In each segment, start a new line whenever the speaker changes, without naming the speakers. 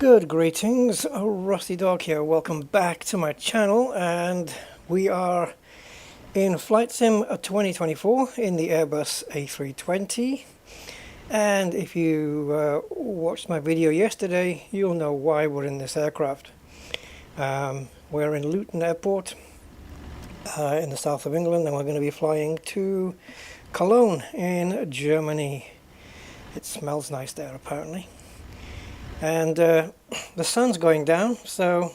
Good greetings, Rusty Dog here. Welcome back to my channel, and we are in Flight Sim 2024 in the Airbus A320. And if you watched my video yesterday, you'll know why we're in this aircraft. We're in Luton Airport in the south of England, and we're going to be flying to Cologne in Germany. It smells nice there apparently. And the sun's going down, so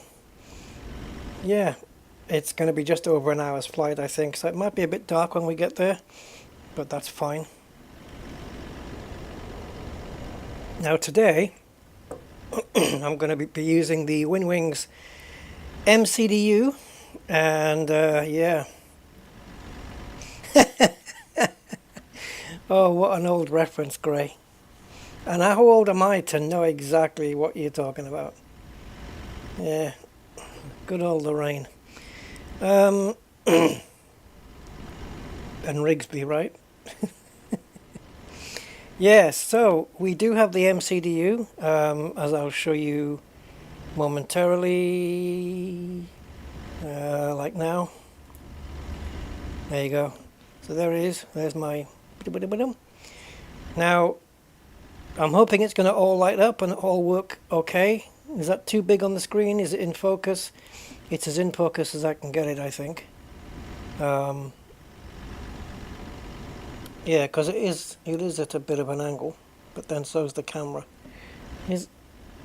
yeah, it's going to be just over an hour's flight, I think. So it might be a bit dark when we get there, but that's fine. Now today, I'm going to be using the WinWings MCDU, and yeah. Oh, what an old reference, Gray. And how old am I to know exactly what you're talking about? Yeah, good old Lorraine. Ben Rigsby, right? Yes, so we do have the MCDU, as I'll show you momentarily, like now. There you go. So there it is. There's my... Now, I'm hoping it's going to all light up and all work okay. Is that too big on the screen? Is it in focus? It's as in focus as I can get it, I think. Yeah, because it is at a bit of an angle, but then so's the camera.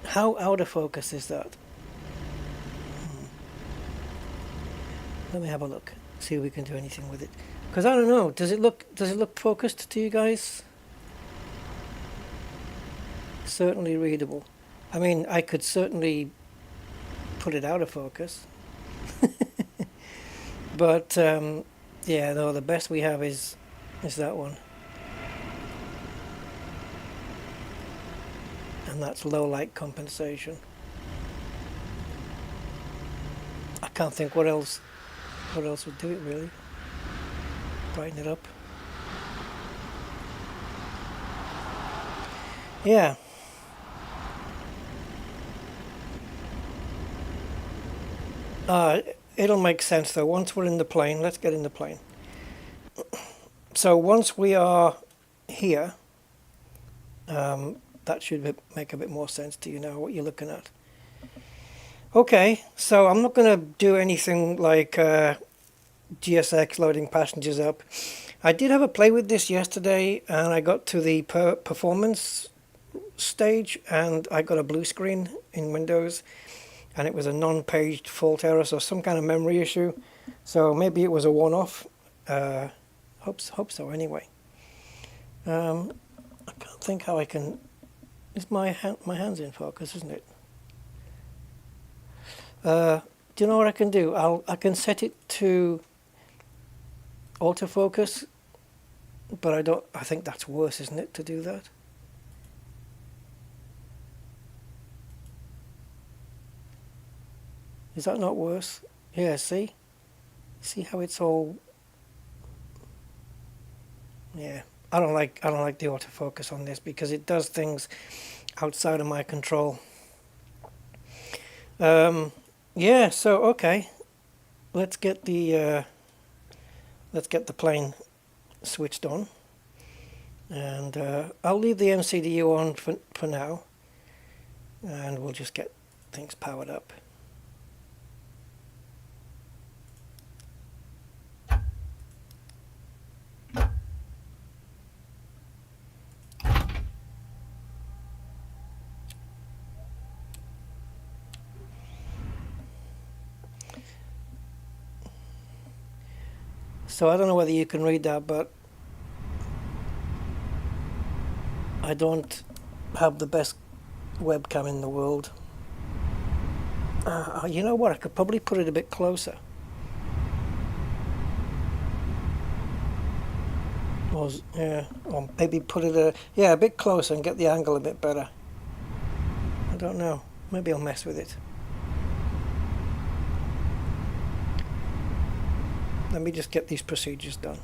How out of focus is that? Let me have a look. See if we can do anything with it. Because I don't know. Does it look focused to you guys? Certainly readable. I mean, I could certainly put it out of focus. But yeah, no, the best we have is that one. And that's low light compensation. I can't think what else would do it really. Brighten it up. Yeah. It'll make sense though. Once we're in the plane, let's get in the plane. So once we are here, that should make a bit more sense to you now, what you're looking at. Okay, so I'm not going to do anything like GSX loading passengers up. I did have a play with this yesterday, and I got to the performance stage, and I got a blue screen in Windows, and it was a non-paged fault error, so some kind of memory issue. So maybe it was a one-off. Hope so anyway. I can't think how I can... Is my hand's in focus, isn't it? Do you know what I can do? I can set it to autofocus, but I think that's worse, isn't it, to do that? Is that not worse? Yeah, see how it's all... Yeah, I don't like the autofocus on this because it does things outside of my control. Yeah, so okay, let's get the plane switched on, and I'll leave the MCDU on for now, and we'll just get things powered up. So I don't know whether you can read that, but I don't have the best webcam in the world. You know what? I could probably put it a bit closer. Or maybe put it a bit closer and get the angle a bit better. I don't know. Maybe I'll mess with it. Let me just get these procedures done.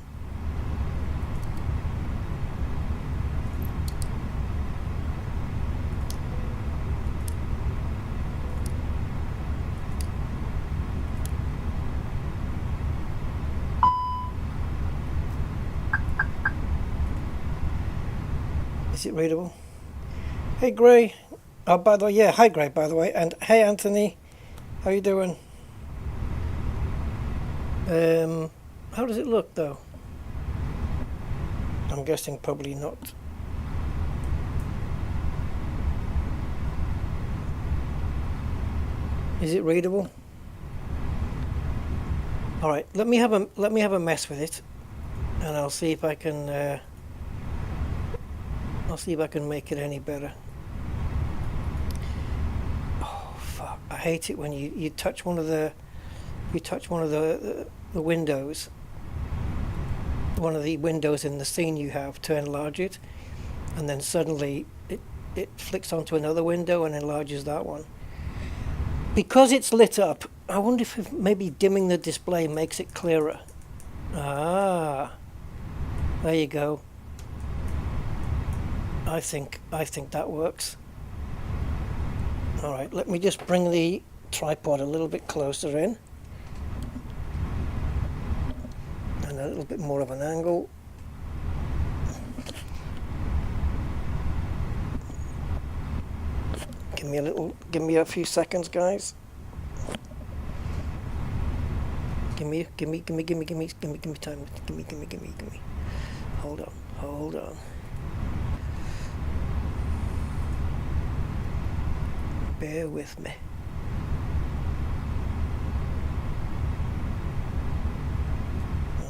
Is it readable? Hey Gray. Oh, by the way, yeah, hi Gray, by the way. And hey Anthony, how you doing? How does it look though? I'm guessing probably not. Is it readable? All right, let me have a mess with it, and I'll see if I can make it any better. Oh fuck! I hate it when you touch one of the windows, one of the windows in the scene you have to enlarge it, and then suddenly it flicks onto another window and enlarges that one. Because it's lit up, I wonder if maybe dimming the display makes it clearer. Ah, there you go. I think that works. All right, let me just bring the tripod a little bit closer in. And a little bit more of an angle. Give me a few seconds, guys. Give me time. Give me. Hold on. Bear with me.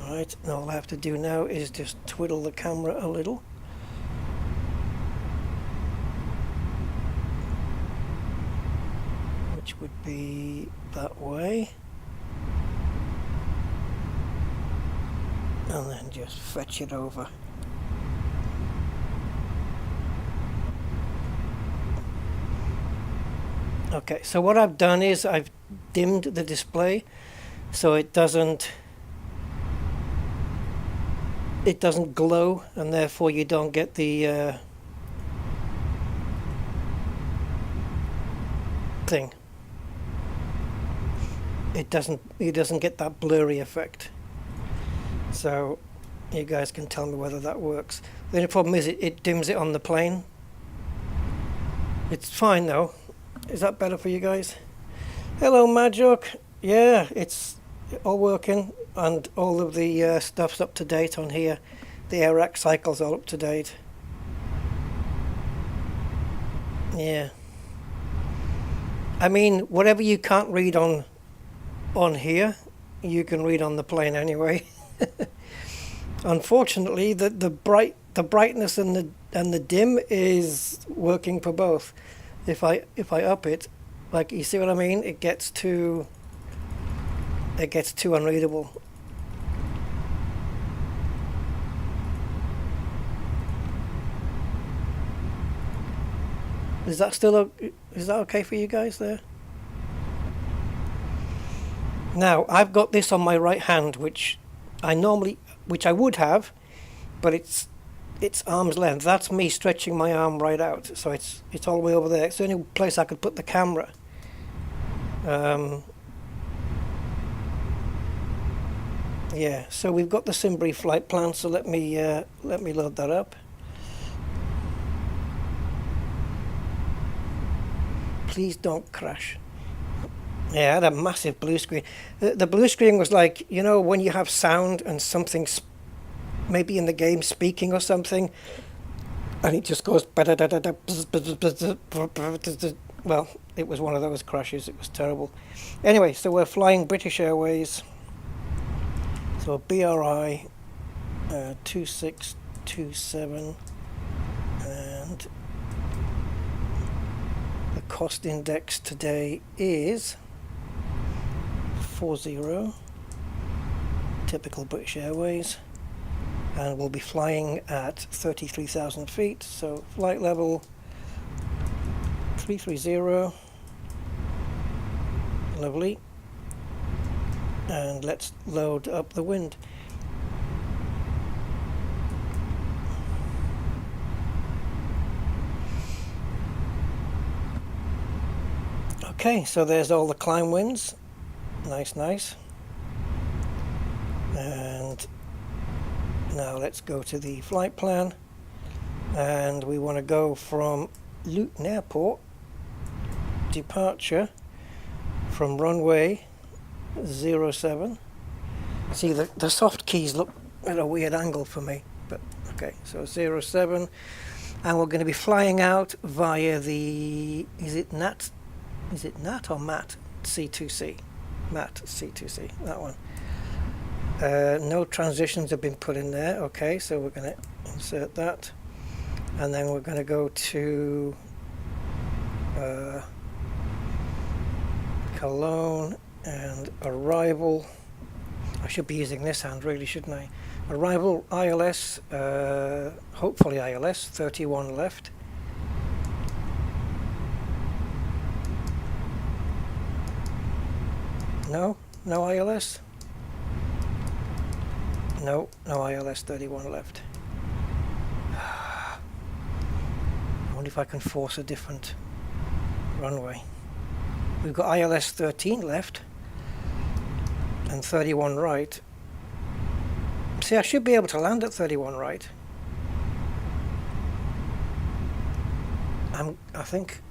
Alright, and all I have to do now is just twiddle the camera a little. Which would be that way. And then just fetch it over. Okay, so what I've done is I've dimmed the display so it doesn't glow, and therefore you don't get the thing. It doesn't get that blurry effect. So you guys can tell me whether that works. The only problem is it dims it on the plane. It's fine though. Is that better for you guys? Hello Majok. Yeah, it's all working, and all of the stuff's up to date on here. The AirRack cycles are up to date. Yeah. I mean, whatever you can't read on here, you can read on the plane anyway. Unfortunately, the brightness and the dim is working for both. If I up it, like, you see what I mean? It gets too unreadable. Is that okay for you guys there? Now I've got this on my right hand, which I would have, but it's arm's length. That's me stretching my arm right out, so it's all the way over there. It's the only place I could put the camera. Yeah, so we've got the Simbury flight plan, so let me load that up. Please don't crash. Yeah, I had a massive blue screen. The blue screen was like, you know, when you have sound and something's maybe in the game speaking or something, and it just goes. Well, it was one of those crashes. It was terrible. Anyway, so we're flying British Airways. So BRI 2627, and the cost index today is 40, typical British Airways, and we'll be flying at 33,000 feet, so flight level 330. Lovely. And let's load up the wind. Okay, so there's all the climb winds. Nice. And now let's go to the flight plan. and we want to go from Luton Airport, departure from runway 07. See, the soft keys look at a weird angle for me, but okay, so 07, and we're going to be flying out via the, is it NAT or MAT C2C? MAT C2C, that one. No transitions have been put in there. Okay, so we're going to insert that, and then we're going to go to Cologne and arrival. I should be using this hand really, shouldn't I? Arrival ILS, hopefully ILS 31 left. No ILS. No ILS 31 left. I wonder if I can force a different runway. We've got ILS 13 left and 31 right. See, I should be able to land at 31 right. I think,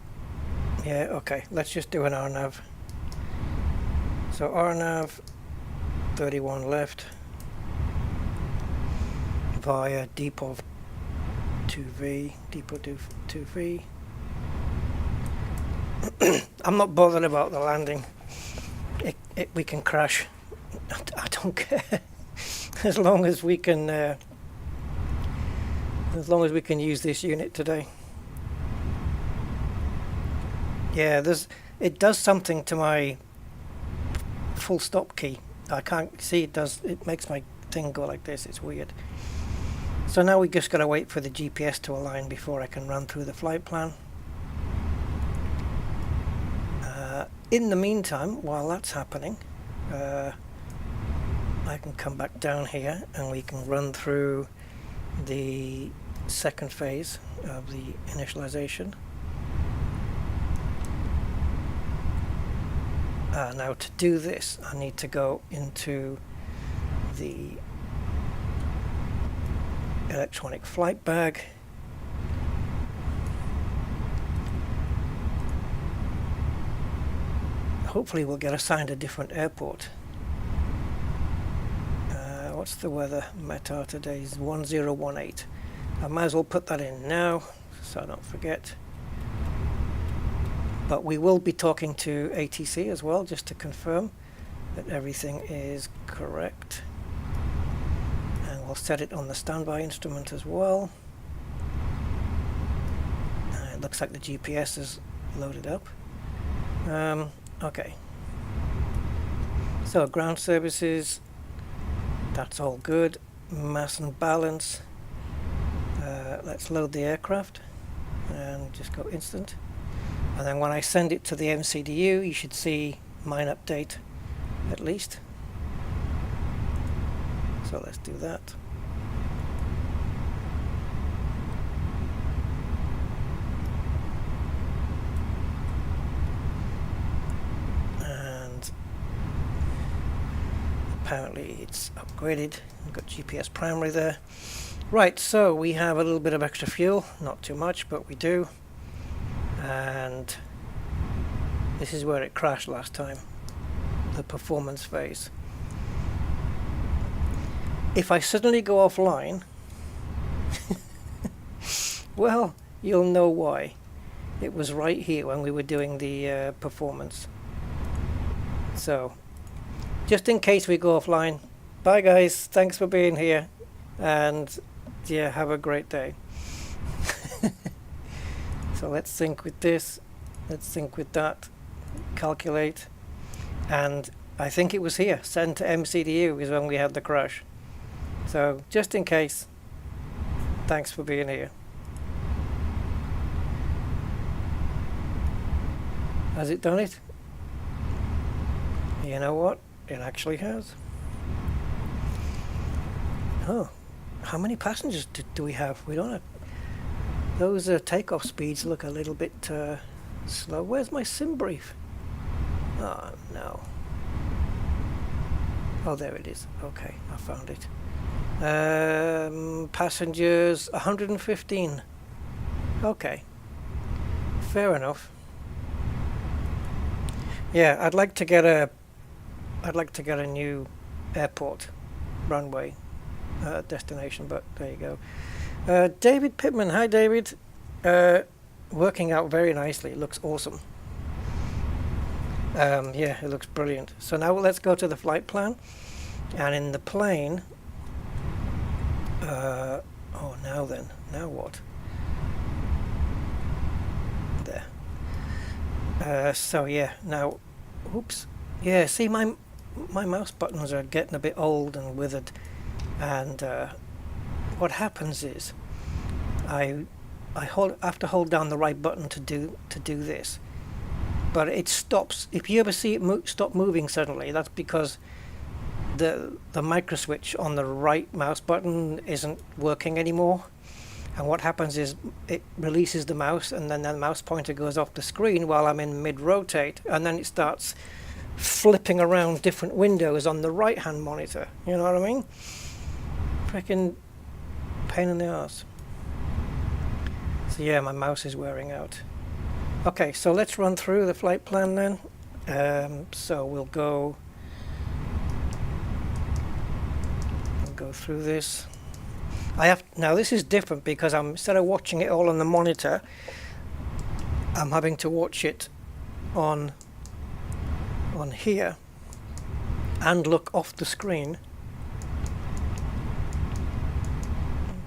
yeah, okay, let's just do an RNAV. So RNAV 31 left via depot 2V, depot 2V. I'm not bothered about the landing. We can crash. I don't care. As long as we can use this unit today. Yeah, it does something to my full stop key. I can't see it makes my thing go like this. It's weird. So now we just gotta wait for the GPS to align before I can run through the flight plan. In the meantime, while that's happening, I can come back down here and we can run through the second phase of the initialization. Now to do this, I need to go into the electronic flight bag. Hopefully we'll get assigned a different airport. What's the weather? METAR today is 1018. I might as well put that in now so I don't forget. But we will be talking to ATC as well, just to confirm that everything is correct. And we'll set it on the standby instrument as well. It looks like the GPS is loaded up. Okay. So ground services, that's all good. Mass and balance. Let's load the aircraft and just go instant. And then when I send it to the MCDU, you should see mine update at least. So let's do that. And apparently it's upgraded. We've got GPS primary there. Right, so we have a little bit of extra fuel, not too much, but we do. And this is where it crashed last time, the performance phase. If I suddenly go offline, well, you'll know why. It was right here when we were doing the performance. So, just in case we go offline, bye guys, thanks for being here, and yeah, have a great day. So let's sync with this, let's sync with that, calculate, and I think it was here, send to MCDU is when we had the crash. So just in case, thanks for being here. Has it done it? You know what? It actually has. Oh, how many passengers do we have? We don't have. Those takeoff speeds look a little bit slow. Where's my sim brief? Oh no. Oh, there it is. Okay, I found it. Passengers 115. Okay, fair enough. Yeah, I'd like to get a new airport runway destination, but there you go. David Pittman, hi David. Working out very nicely. It looks awesome. Yeah, it looks brilliant. So now let's go to the flight plan, and in the plane. Oh, now then, now what? There. So yeah, now, oops. Yeah, see, my mouse buttons are getting a bit old and withered, and what happens is I have to hold down the right button to do this, but it stops. If you ever see it stop moving suddenly, that's because the micro switch on the right mouse button isn't working anymore, and what happens is it releases the mouse, and then the mouse pointer goes off the screen while I'm in mid-rotate, and then it starts flipping around different windows on the right hand monitor. You know what I mean? Freaking pain in the ass. So yeah, my mouse is wearing out. Okay, so let's run through the flight plan then. So we'll go through this. Now this is different because instead of watching it all on the monitor, I'm having to watch it on here and look off the screen,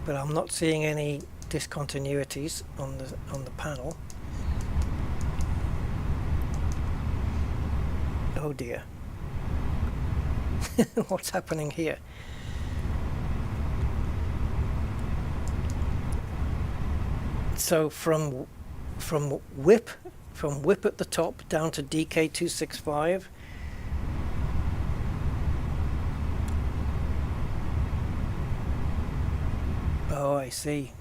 but I'm not seeing any discontinuities on the panel. Oh dear. What's happening here? So from whip at the top down to DK265. Oh, I see.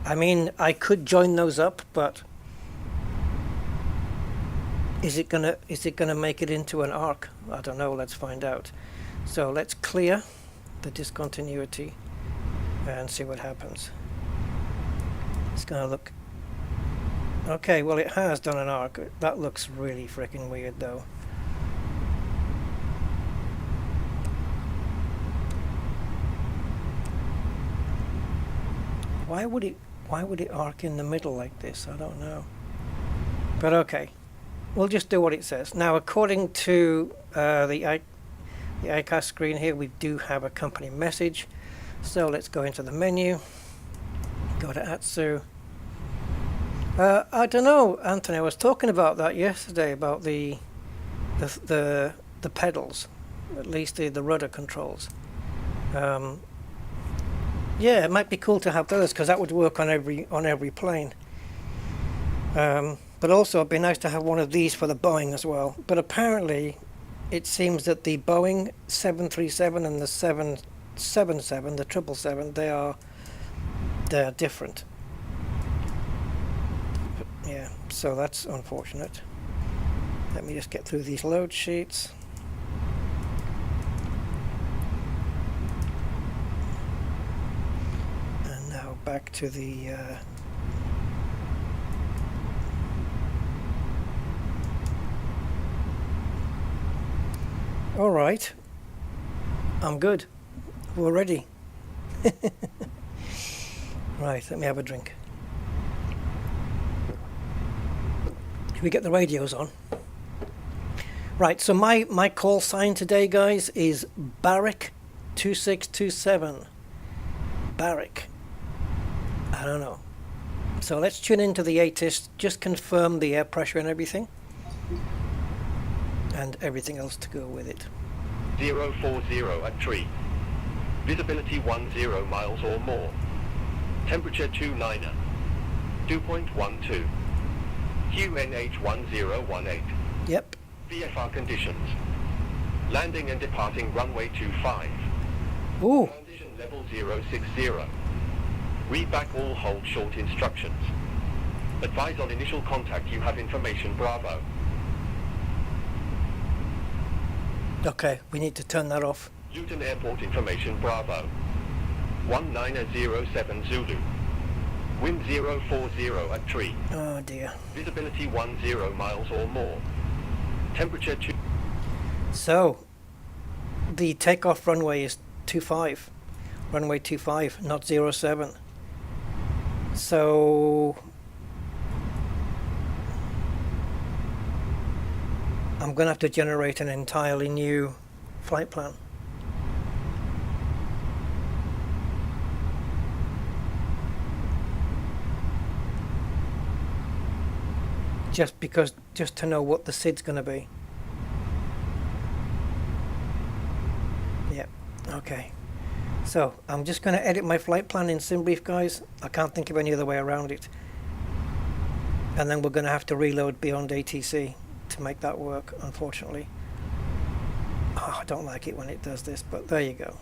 I mean, I could join those up, but is it gonna make it into an arc? I don't know. Let's find out. So let's clear the discontinuity and see what happens. It's gonna look okay. Well, it has done an arc. That looks really freaking weird, though. Why would it arc in the middle like this? I don't know. But okay. We'll just do what it says. Now, according to the iCast screen here, we do have a company message. So let's go into the menu. Go to Atsu. I don't know, Anthony. I was talking about that yesterday about the pedals, at least the rudder controls. Yeah, it might be cool to have those because that would work on every plane. But also it'd be nice to have one of these for the Boeing as well. But apparently it seems that the Boeing 737 and the 777, the 777, they're different. But yeah, so that's unfortunate. Let me just get through these load sheets. And now back to the all right, I'm good. We're ready. Right, let me have a drink. Should we get the radios on? Right, so my call sign today, guys, is Barrick 2627. Barrick. I don't know. So let's tune into the ATIS, just confirm the air pressure and everything. And everything else to go with it.
040 at tree. Visibility 10 miles or more. Temperature 29. 2.12. QNH 1018.
Yep.
VFR conditions. Landing and departing runway 25.
Ooh.
Condition level 060. Read back all hold short instructions. Advise on initial contact you have information Bravo.
Okay, we need to turn that off.
Luton Airport Information Bravo. 1907 Zulu. Wind 040 at tree.
Oh dear.
Visibility 10 miles or more. Temperature 2.
So, the takeoff runway is 25. Runway 25, not 07. So, I'm going to have to generate an entirely new flight plan. Just to know what the SID's going to be. Yeah, okay. So I'm just going to edit my flight plan in SimBrief, guys. I can't think of any other way around it. And then we're going to have to reload beyond ATC to make that work, unfortunately. Oh, I don't like it when it does this, but there you go.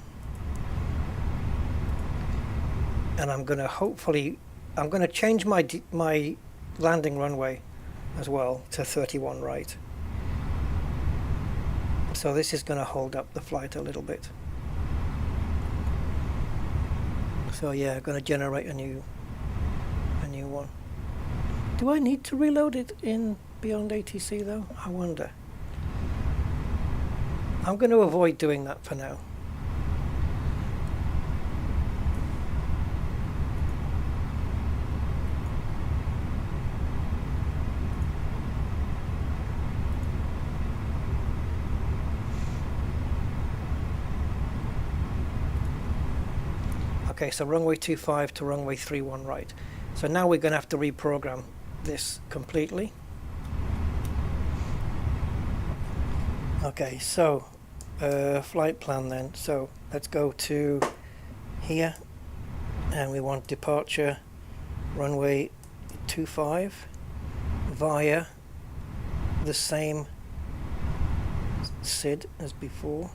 And I'm going to change my landing runway as well to 31 right. So this is going to hold up the flight a little bit. So yeah, I'm going to generate a new one. Do I need to reload it in beyond ATC though? I wonder. I'm going to avoid doing that for now. Okay, so runway 25 to runway 31 right. So now we're going to have to reprogram this completely. Okay, so flight plan then. So let's go to here, and we want departure runway 25 via the same SID as before.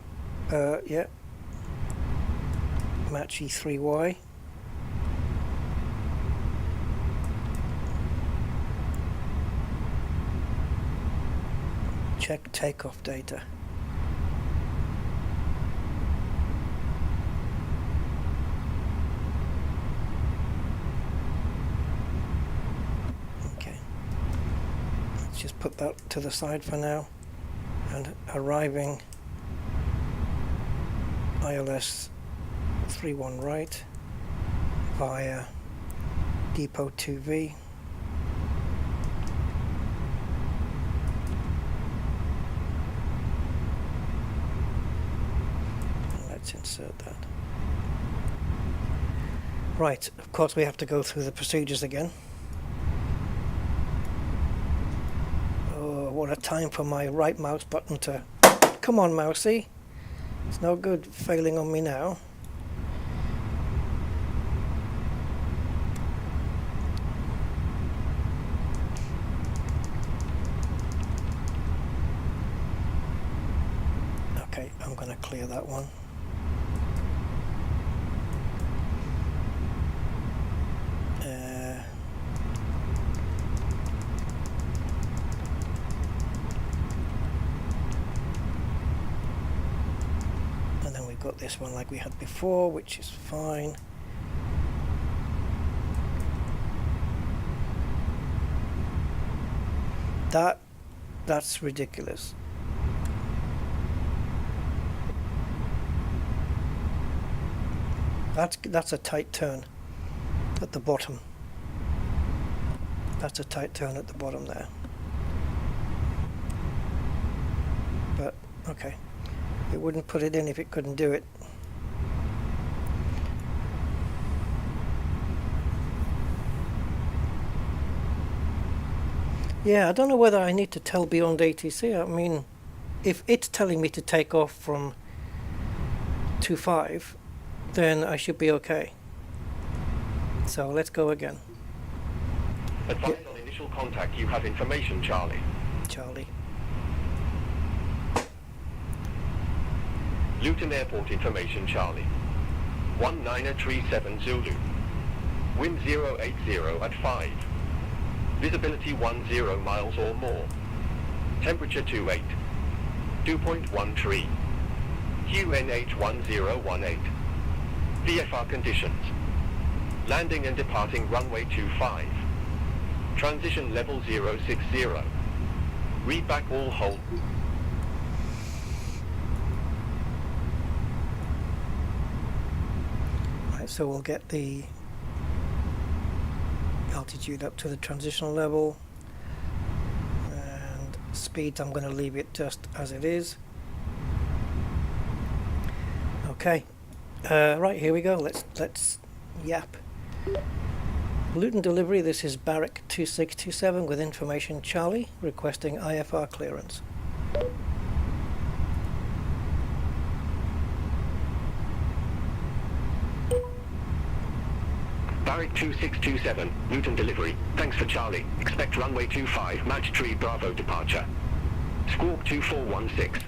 Yeah. Match E3Y. Check takeoff data. Okay. Let's just put that to the side for now. And arriving ILS 31 right via depot 2V. Let's insert that. Right, of course we have to go through the procedures again. Oh, what a time for my right mouse button to... Come on, mousey. It's no good failing on me now. Okay, I'm going to clear that one. And then we've got this one like we had before, which is fine. That's ridiculous. That's a tight turn at the bottom. That's a tight turn at the bottom there. But okay, it wouldn't put it in if it couldn't do it. Yeah, I don't know whether I need to tell beyond ATC. I mean, if it's telling me to take off from 25, then I should be okay. So let's go again.
Advise on initial contact you have information, Charlie.
Charlie.
Luton Airport information, Charlie. 1937 Zulu. Wind 080 at 5. Visibility 10 miles or more. Temperature 28. 2.1 tree. QNH1018. VFR conditions. Landing and departing runway 25. Transition level 060. Read back all hold.
Right, so we'll get the altitude up to the transitional level, and speed I'm going to leave it just as it is. Okay, right, here we go. Let's yap. Luton delivery, this is Barrack 2627 with information Charlie requesting IFR clearance.
Barrack 2627, Luton delivery, thanks for Charlie. Expect runway 25, match tree Bravo departure. Squawk 2416.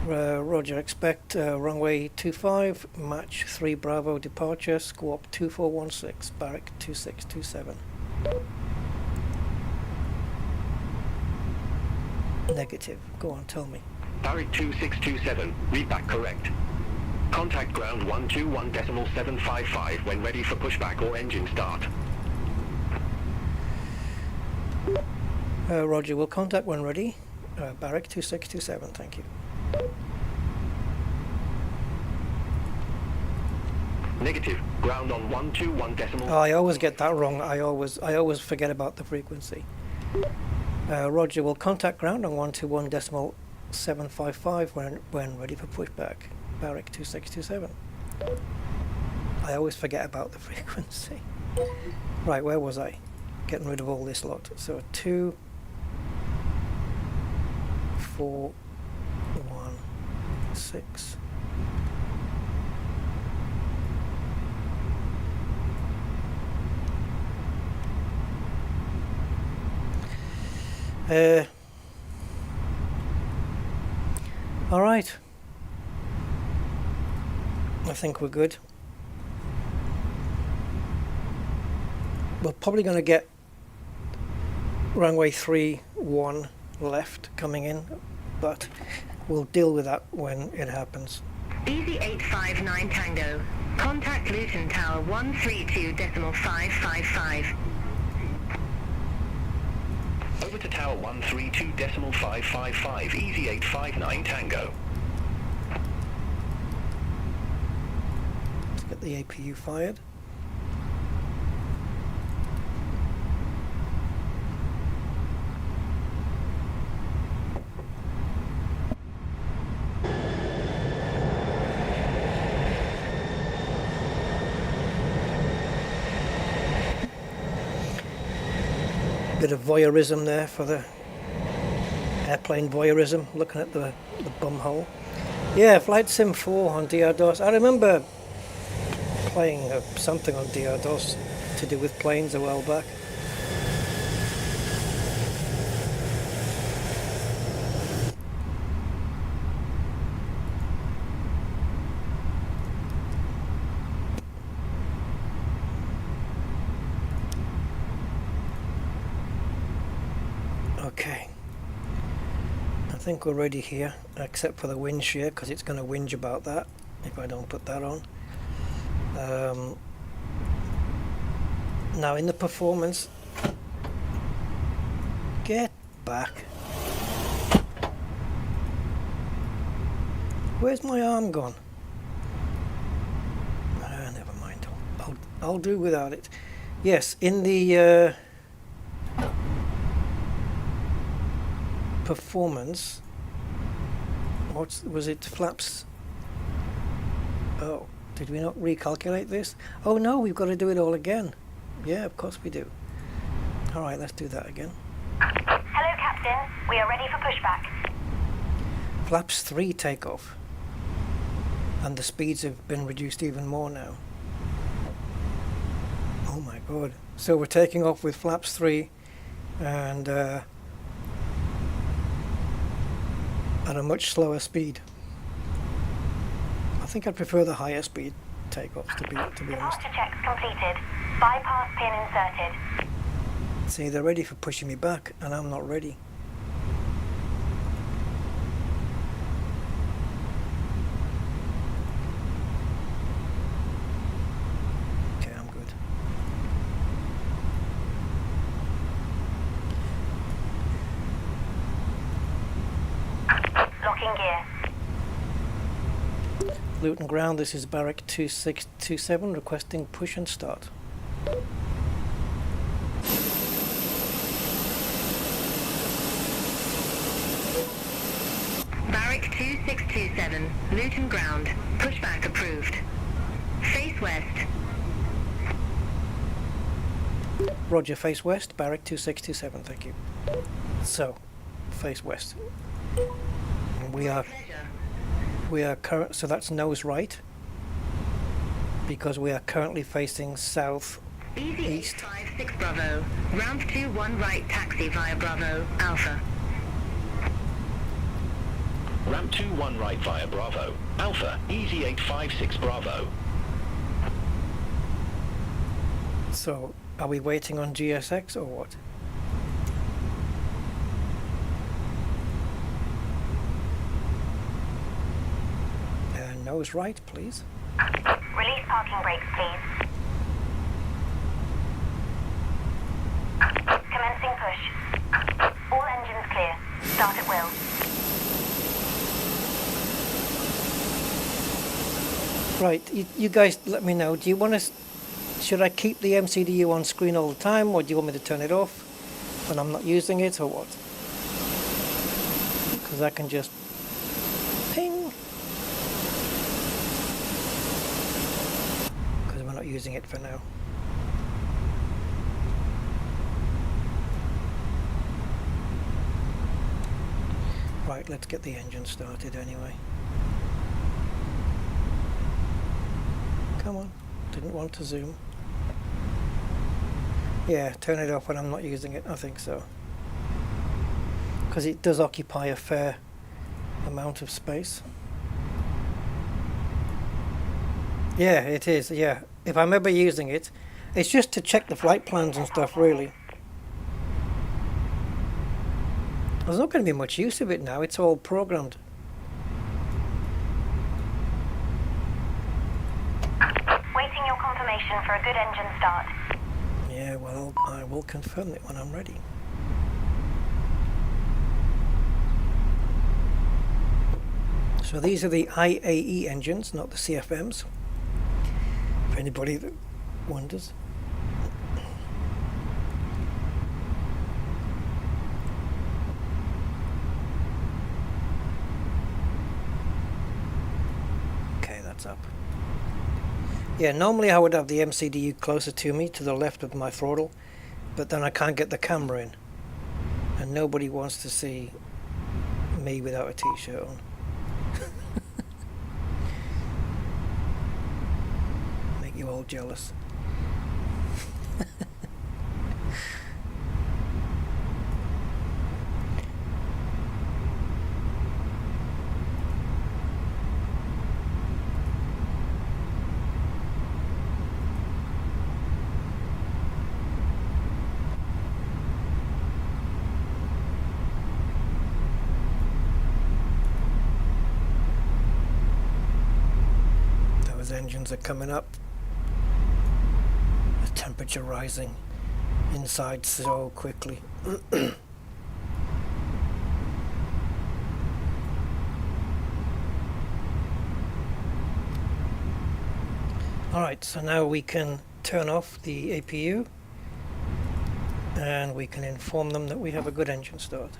Roger, expect runway 25, match 3 Bravo departure, squawk 2416, Barrack 2627. Negative, go on, tell me.
Barrack 2627, read back correct. Contact ground 121.755 when ready for pushback or engine start.
Roger, we'll contact when ready. Barrack 2627, thank you.
Negative, ground on 121 decimal.
Oh, I always get that wrong. I always forget about the frequency. Roger, we'll contact ground on 121.755 when ready for pushback. Barrack 2627. I always forget about the frequency. Right, where was I? Getting rid of all this lot. So 2, 4, 1, 6. All right. I think we're good. We're probably going to get runway 31 left coming in, but we'll deal with that when it happens.
Easy 859 Tango. Contact Luton Tower 132.555.
Over to tower 132.555, easy 859 Tango.
Let's get the APU fired. Bit of voyeurism there for the airplane voyeurism, looking at the bum hole. Yeah, Flight Sim 4 on DR-DOS. I remember playing something on DR-DOS to do with planes a while back. Okay, I think we're ready here, except for the wind shear, because it's going to whinge about that if I don't put that on. Now in the performance, get back. Where's my arm gone? Never mind, I'll do without it. Yes, in the performance, was it flaps? Oh, did we not recalculate this? Oh no, we've got to do it all again. Yeah, of course we do. Alright, let's do that again.
Hello, Captain. We are ready for pushback.
Flaps 3 takeoff. And the speeds have been reduced even more now. Oh my god. So we're taking off with flaps 3 and at a much slower speed. I think I'd prefer the higher speed takeoffs to be honest.
Departure checks completed. Bypass pin inserted.
See, they're ready for pushing me back and I'm not ready.
Unlocking gear.
Luton ground, this is Barrack 2627 requesting push and start.
Barrack 2627, Luton ground. Pushback approved. Face west.
Roger, face west, Barrack 2627, thank you. So, face west. And we are current, so that's nose right, because we are currently facing south east.
56 Bravo. Round 21 right taxi via Bravo Alpha.
Ramp 21 right via Bravo. Alpha, easy 856 Bravo.
So, are we waiting on GSX or what? Nose right, please.
Release parking brakes, please. Commencing push. All engines clear. Start at will.
Right, you guys let me know. Do you want to... Should I keep the MCDU on screen all the time, or do you want me to turn it off when I'm not using it, or what? Because I can just ping. Because we're not using it for now. Right, let's get the engine started anyway. Come on, didn't want to zoom. Yeah, turn it off when I'm not using it, I think so. Because it does occupy a fair amount of space. Yeah, it is, yeah. If I'm ever using it, it's just to check the flight plans and stuff, really. There's not going to be much use of it now, it's all programmed.
Waiting your confirmation for a good engine start.
Yeah, well, I will confirm it when I'm ready. So these are the IAE engines, not the CFMs, for anybody that wonders. Okay, that's up. Yeah, normally I would have the MCDU closer to me, to the left of my throttle, but then I can't get the camera in. And nobody wants to see me without a t-shirt on. Make you all jealous. Engines are coming up. The temperature rising inside so quickly. Alright, so now we can turn off the APU and we can inform them that we have a good engine start.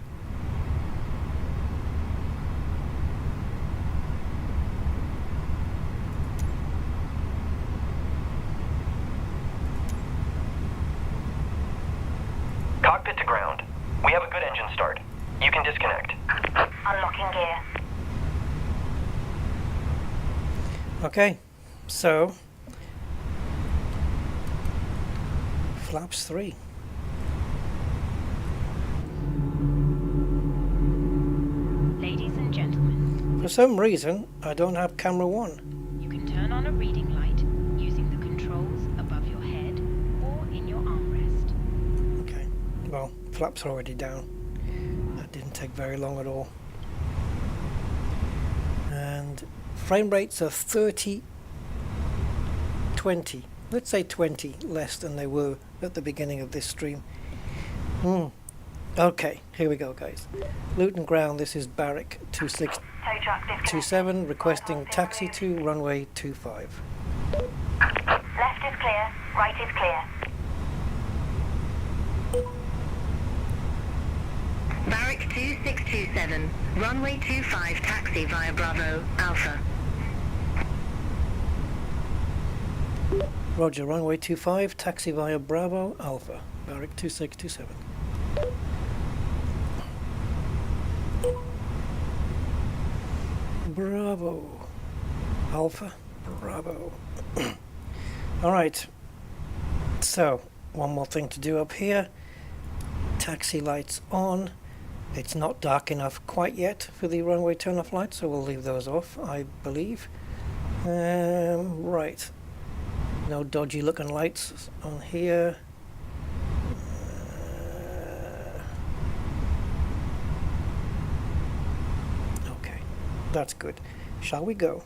Cockpit to ground. We have a good engine start. You can disconnect.
Unlocking gear.
Okay, so flaps 3.
Ladies and gentlemen,
For some reason, I don't have camera 1.
you can turn on a reading light using the controls above your head or in your armrest.
Okay, well, flaps are already down. That didn't take very long at all. And frame rates are 30, 20. Let's say 20 less than they were at the beginning of this stream. Okay, here we go, guys. Luton ground, this is Barrick
Tow truck disconnected.
2627 requesting taxi to runway 25.
Left is clear, right is clear.
Barrick 2627, runway 25 taxi via Bravo, Alpha.
Roger, runway 25, taxi via Bravo, Alpha. Barrick 2627. Bravo. Alpha, Bravo. Alright. So, one more thing to do up here. Taxi lights on. It's not dark enough quite yet for the runway turn-off lights, so we'll leave those off, I believe. Right. No dodgy looking lights on here. Okay, that's good. Shall we go?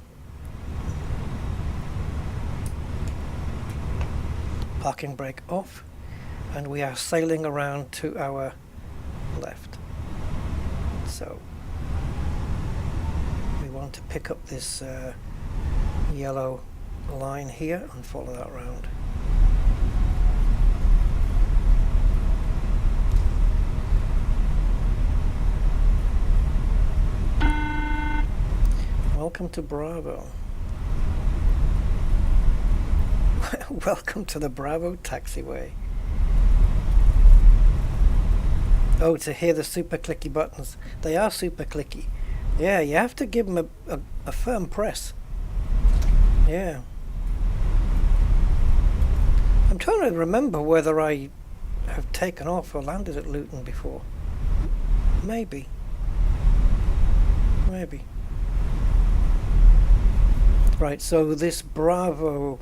Parking brake off, and we are sailing around to our left. So we want to pick up this yellow line here and follow that round. Welcome to Bravo. Welcome to the Bravo taxiway. Oh, to hear the super clicky buttons. They are super clicky. Yeah, you have to give them a firm press. Yeah. I'm trying to remember whether I have taken off or landed at Luton before. Maybe. Maybe. Right, so this Bravo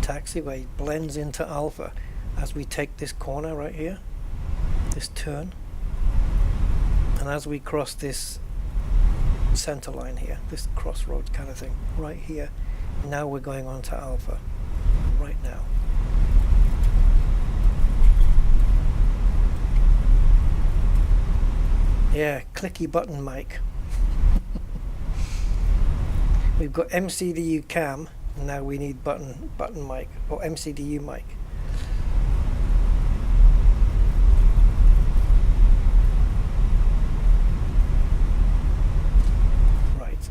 taxiway blends into Alpha as we take this corner right here, this turn, and as we cross this center line here, this crossroads kind of thing right here. Now we're going on to Alpha right now. Yeah, clicky button mic. We've got MCDU cam, and now we need button mic or MCDU mic. Right.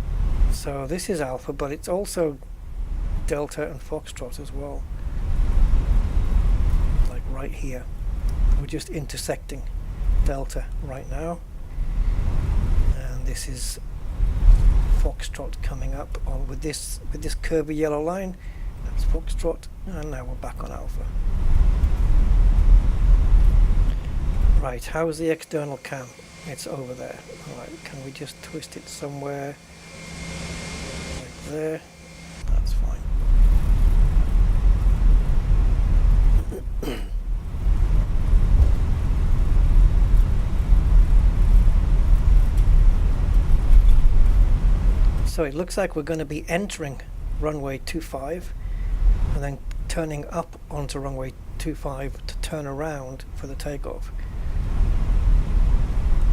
So this is Alpha, but it's also Delta and Foxtrot as well. Like right here. We're just intersecting Delta right now. And this is Foxtrot coming up on with this curvy yellow line. That's Foxtrot, and now we're back on Alpha. Right, how's the external cam? It's over there. Alright, can we just twist it somewhere like there? That's fine. So it looks like we're going to be entering runway 25 and then turning up onto runway 25 to turn around for the takeoff.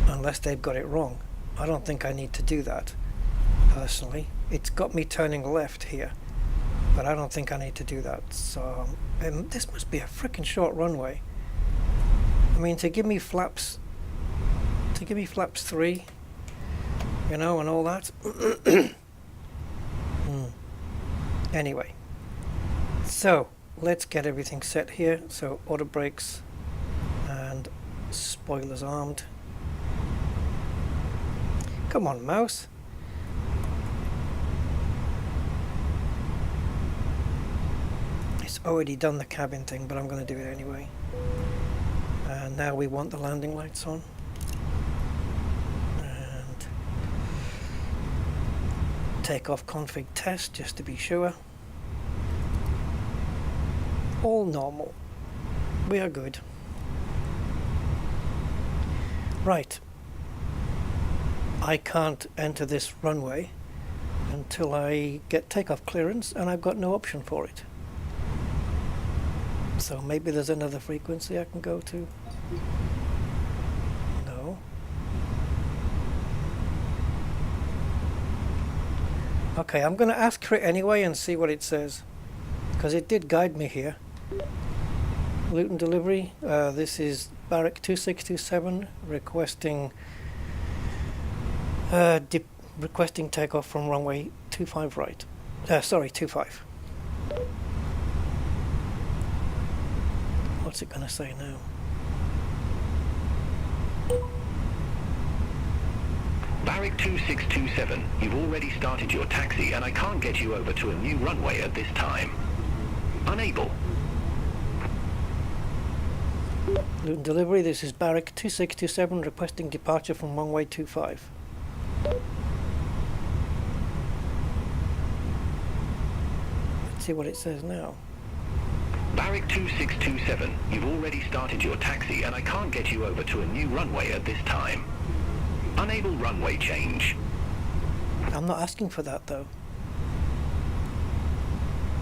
Unless they've got it wrong. I don't think I need to do that, personally. It's got me turning left here, but I don't think I need to do that. So this must be a freaking short runway. I mean, to give me flaps 3, you know, and all that. Anyway, so let's get everything set here. So auto brakes and spoilers armed. Come on, mouse. It's already done the cabin thing, but I'm going to do it anyway. And now we want the landing lights on. Takeoff config test just to be sure. All normal. We are good. Right. I can't enter this runway until I get takeoff clearance, and I've got no option for it. So maybe there's another frequency I can go to. No. Okay, I'm going to ask for it anyway and see what it says, because it did guide me here. Luton delivery. This is Barrack 2627 requesting requesting takeoff from runway 25 right. Sorry, 25. What's it going to say now?
Barrack 2627, you've already started your taxi and I can't get you over to a new runway at this time. Unable.
Luton delivery, this is Barrack 2627 requesting departure from runway 25. Let's see what it says now.
Barrack 2627, you've already started your taxi and I can't get you over to a new runway at this time. Unable runway change.
I'm not asking for that though.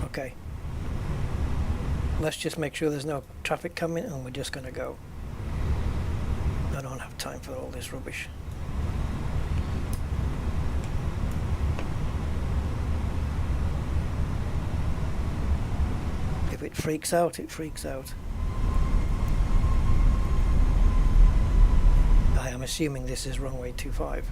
Okay. Let's just make sure there's no traffic coming and we're just going to go. I don't have time for all this rubbish. If it freaks out, it freaks out. I am assuming this is runway 25.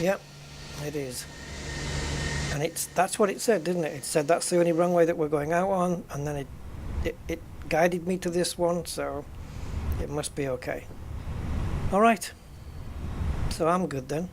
Yep, it is. And that's what it said, didn't it? It said that's the only runway that we're going out on, and then it guided me to this one, so it must be okay. Alright. So I'm good then.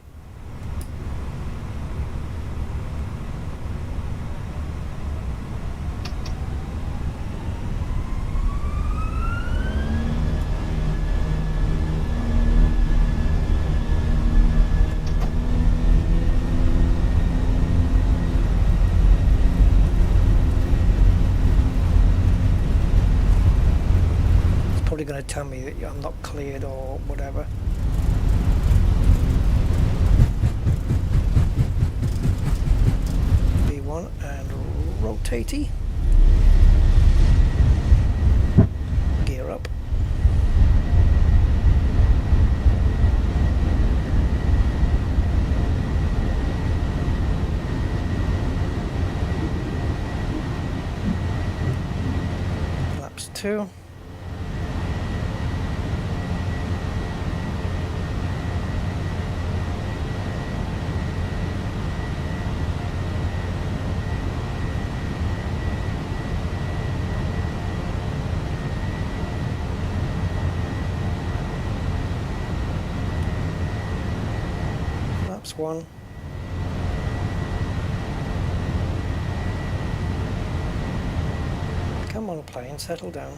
Going to tell me that I'm not cleared or whatever. B1 and rotatey. Gear up. Laps 2. One. Come on, plane, settle down.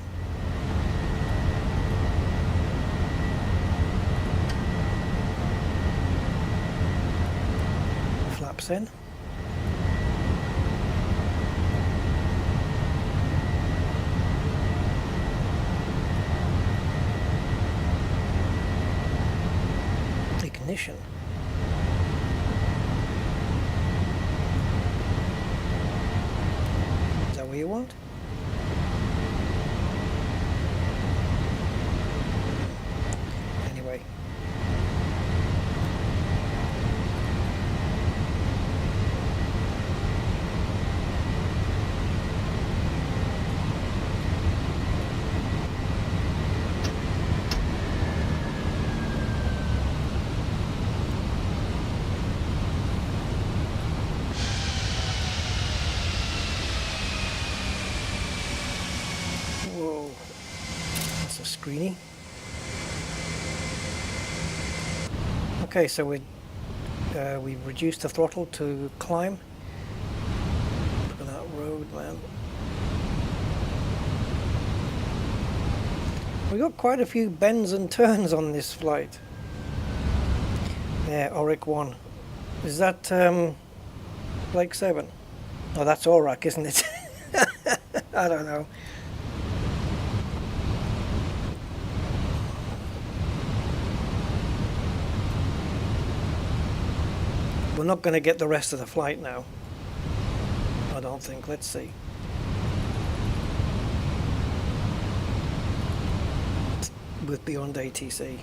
Flaps in. Ignition. What you want? Anyway. Screeny. Okay, so we reduced the throttle to climb. Look at that road, man. We got quite a few bends and turns on this flight. Yeah, Auric 1. Is that Blake 7? Oh, that's Aurak, isn't it? I don't know. We're not going to get the rest of the flight now. I don't think. Let's see. With Beyond ATC.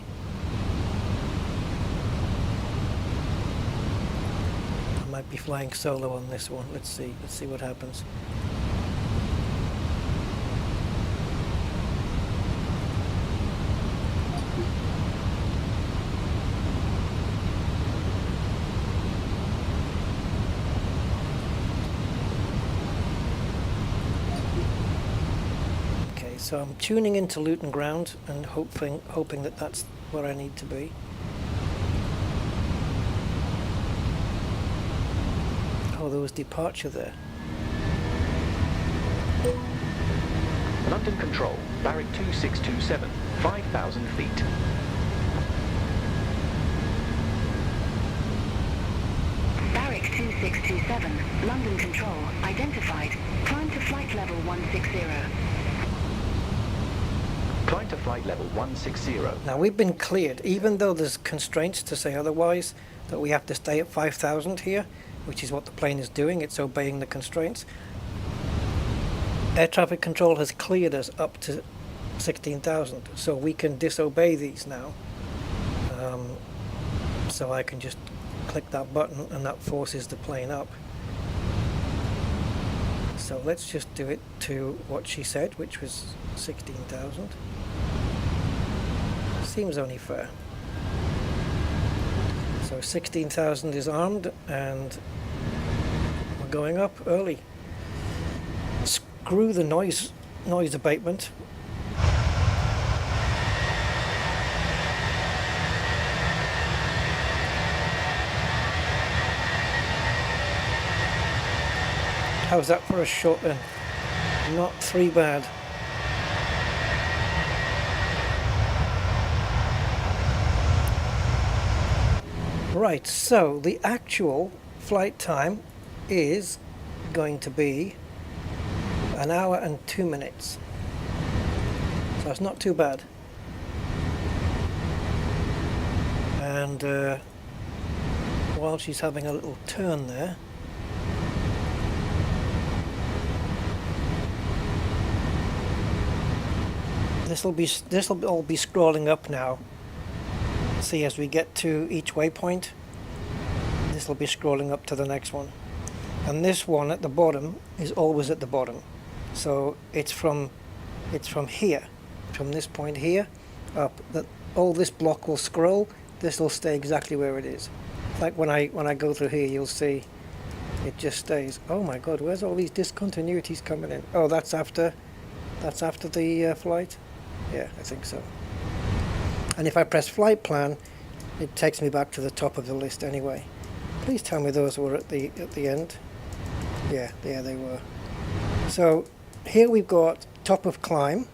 I might be flying solo on this one. Let's see. Let's see what happens. So I'm tuning into Luton ground and hoping that that's where I need to be. Oh, there was departure there.
London Control, Barrack 2627, 5,000 feet.
Barrack 2627, London Control, identified. Climb to flight level 160.
Climb to flight level 160.
Now we've been cleared, even though there's constraints to say otherwise, that we have to stay at 5,000 here, which is what the plane is doing. It's obeying the constraints. Air traffic control has cleared us up to 16,000, so we can disobey these now. So I can just click that button and that forces the plane up. So let's just do it to what she said, which was 16,000. Seems only fair. So 16,000 is armed and we're going up early. Screw the noise abatement. How's that for a shot then? Not three bad. Right, so the actual flight time is going to be 1 hour and 2 minutes. So it's not too bad. And while she's having a little turn there, this will all be scrolling up now. See, as we get to each waypoint, this will be scrolling up to the next one, and this one at the bottom is always at the bottom. So it's from here, from this point here up, that all this block will scroll. This will stay exactly where it is. Like when I go through here, you'll see it just stays. Oh my God, where's all these discontinuities coming in? Oh, that's after the flight. Yeah, I think so. And if I press flight plan, it takes me back to the top of the list anyway. Please tell me those were at the end. Yeah, they were. So here we've got top of climb,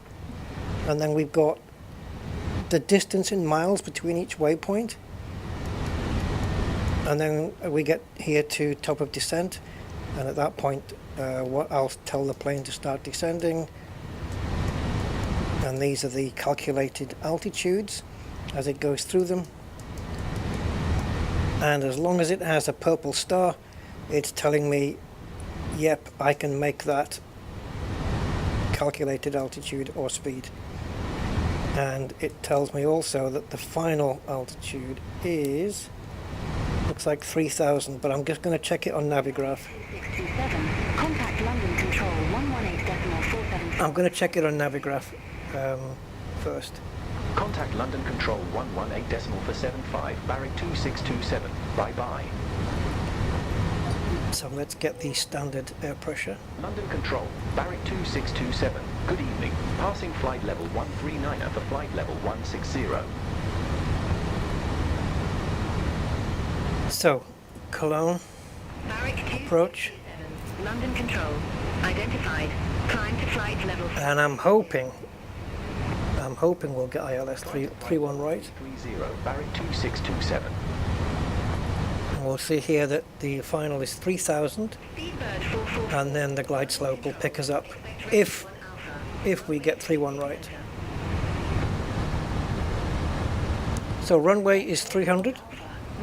and then we've got the distance in miles between each waypoint, and then we get here to top of descent, and at that point I'll tell the plane to start descending. And these are the calculated altitudes as it goes through them. And as long as it has a purple star, it's telling me, yep, I can make that calculated altitude or speed. And it tells me also that the final altitude is, looks like 3,000, but I'm just going to check it on Navigraph.
627, contact London Control 118.47.
I'm going to check it on Navigraph first.
Contact London Control 118.475, Barrack 2627. Bye-bye.
So let's get the standard air pressure.
London Control, Barrack 2627. Good evening. Passing flight level 139 for flight level 160.
So, Cologne, approach.
London Control, identified. Climb to flight level.
And I'm hoping we'll get ILS 31 right.
30, Barrack 2627.
we'll see here that the final is 3,000, and then the glide slope will pick us up if we get 3-1 right. So runway is 300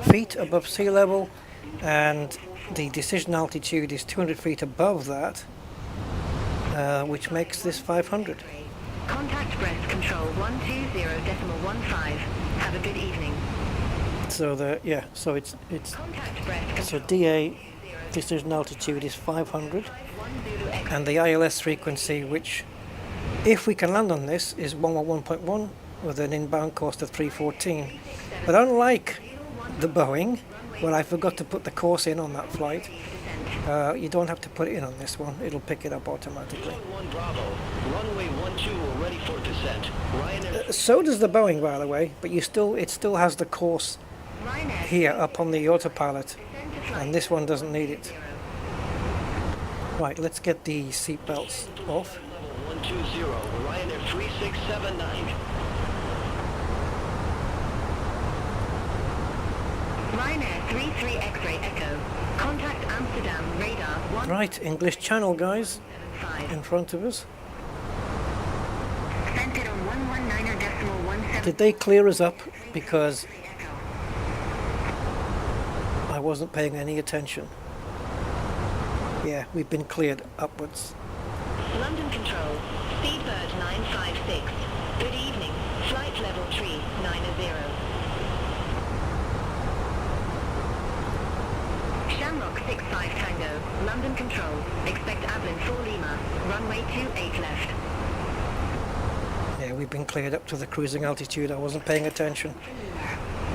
feet above sea level, and the decision altitude is 200 feet above that, which makes this 500.
Contact breast control 120.15. Have a good evening.
So so it's
Contact breast
so
control.
DA decision altitude is 500, and the ILS frequency, which if we can land on this, is 111.1 with an inbound cost of 314. But unlike the Boeing, where I forgot to put the course in on that flight, you don't have to put it in on this one. It'll pick it up automatically.
Runway 12 ready for descent. Ryanair
So does the Boeing, by the way, but it still has the course here up on the autopilot, and this one doesn't need it. Right, let's get the seat belts off.
120, Ryanair 3679.
Ryanair 33 X-ray Echo. Contact Amsterdam radar 175.
Right, English channel, guys, in front of us.
Centered on 119.17.
Did they clear us up? Because I wasn't paying any attention. Yeah, we've been cleared upwards.
London Control, Speedbird 956. Good evening. Flight level 390. Shamrock 65 Tango, London Control. Expect Ablin 4 Lima. Runway 28 left.
Yeah, we've been cleared up to the cruising altitude. I wasn't paying attention.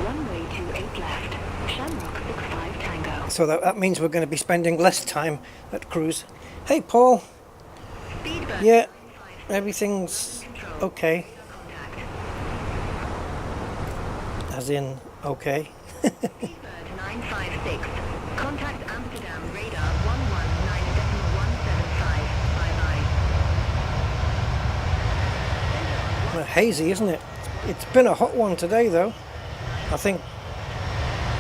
Runway 28 left. Shamrock 65 Tango.
So that means we're going to be spending less time at cruise. Hey, Paul.
Speedbird
Yeah, everything's okay.
contact.
As in, okay.
Speedbird 956. Contact Amsterdam radar 119.175. Bye bye.
Hazy, isn't it? It's been a hot one today, though. I think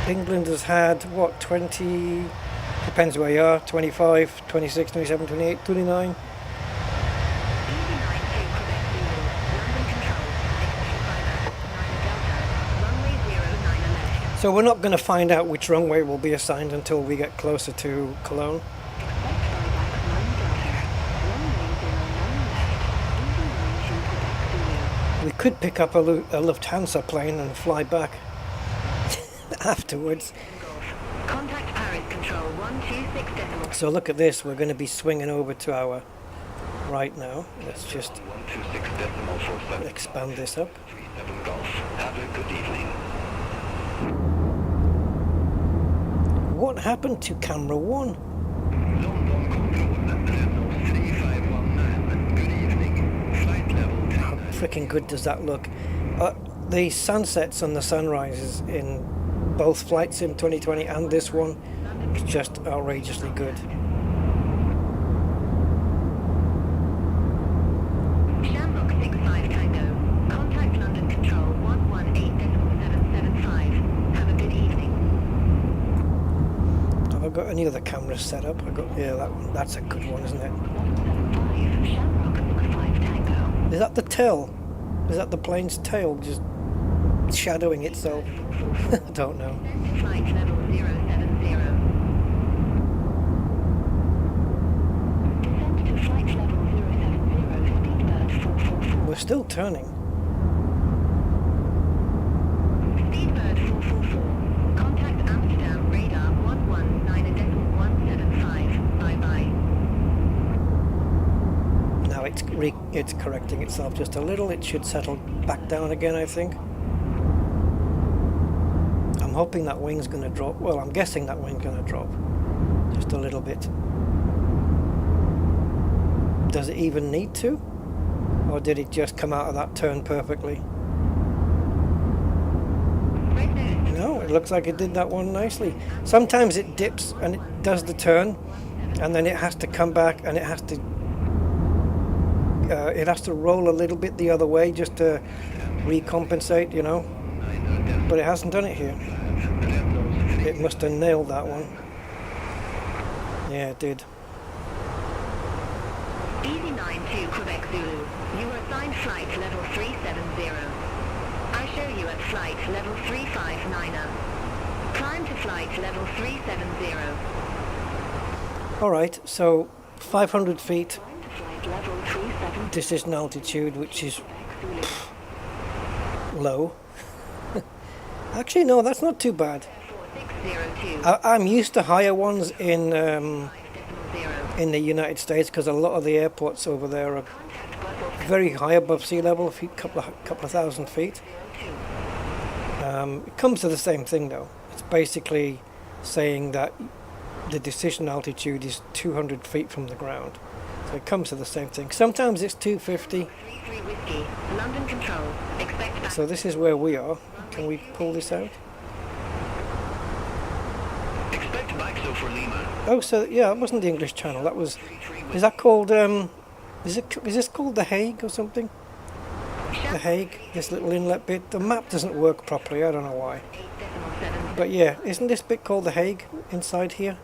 England has had, what, 20, depends where you are, 25, 26, 27, 28, 29. So we're not going to find out which runway will be assigned until we get closer to Cologne. We could pick up a Lufthansa plane and fly back afterwards.
Contact Paris Control 126.
So look at this, we're going to be swinging over to our right now. Let's just
126.47.
expand this up.
37 Golf. Have a good evening.
What happened to camera 1?
London Control, level 3519. Good evening. Flight level 10.
How freaking good does that look? The sunsets and the sunrises in both Flight Sim 2020 and this one is just outrageously good.
Shamrock 65 Tango. Contact London Control 118.775. Have a good evening.
Have I got any other cameras set up? Yeah, that one. That's a good one, isn't it?
175 Shamrock 65 Tango.
Is that the tail? Is that the plane's tail just shadowing itself? I don't know.
Flight level 070. Descent to flight level 070. Speedbird 444.
We're still turning.
Speedbird 444. Contact Amsterdam radar 119.175. Bye bye.
Now it's correcting itself just a little. It should settle back down again, I think. I'm hoping that wing's going to drop. Well, I'm guessing that wing's going to drop just a little bit. Does it even need to? Or did it just come out of that turn perfectly? No, it looks like it did that one nicely. Sometimes it dips and it does the turn, and then it has to come back and it has to roll a little bit the other way just to recompensate, you know. But it hasn't done it here. It must have nailed that one. Yeah, it did.
Easy 92 Quebec Zulu. You were assigned flight level 370. I show you at flight level 359er. Climb to flight level 370.
Alright, so 500 feet
Climb to flight level 370.
decision altitude, which is low. Actually, no, that's not too bad.
4602.
I'm used to higher ones in
5.0.
the United States because a lot of the airports over there are very high above sea level, a couple of thousand feet. It comes to the same thing though. It's basically saying that the decision altitude is 200 feet from the ground. So it comes to the same thing. Sometimes it's 250.
33 Whiskey. London Control. Expect back.
So this is where we are. Can we pull this out?
Expect Baxo for Lima.
Oh, so yeah, it wasn't the English channel. That was. Is that called? Is this called the Hague or something? The Hague. This little inlet bit. The map doesn't work properly. I don't know why.
8.7.
But yeah, isn't this bit called the Hague inside here?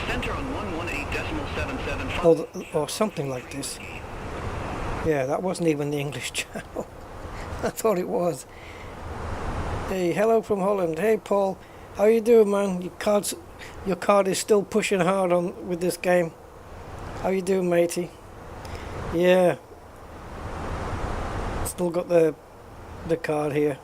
Center on 118.775.
Or something like this. Yeah, that wasn't even the English channel. I thought it was. Hey, hello from Holland. Hey, Paul. How you doing, man? Your card is still pushing hard on with this game. How you doing, matey? Yeah. Still got the card here.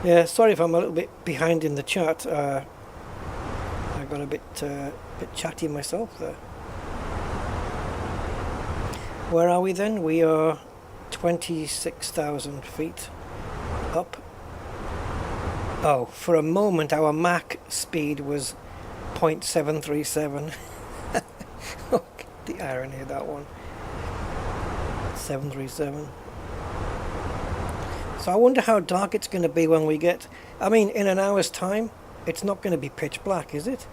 Yeah, sorry if I'm a little bit behind in the chat. I got a bit chatty myself there. Where are we then? We are 26,000 feet up. Oh, for a moment our Mach speed was 0.737. Oh, the irony of that one. 737. So I wonder how dark it's going to be when we get... I mean, in an hour's time, it's not going to be pitch black, is it?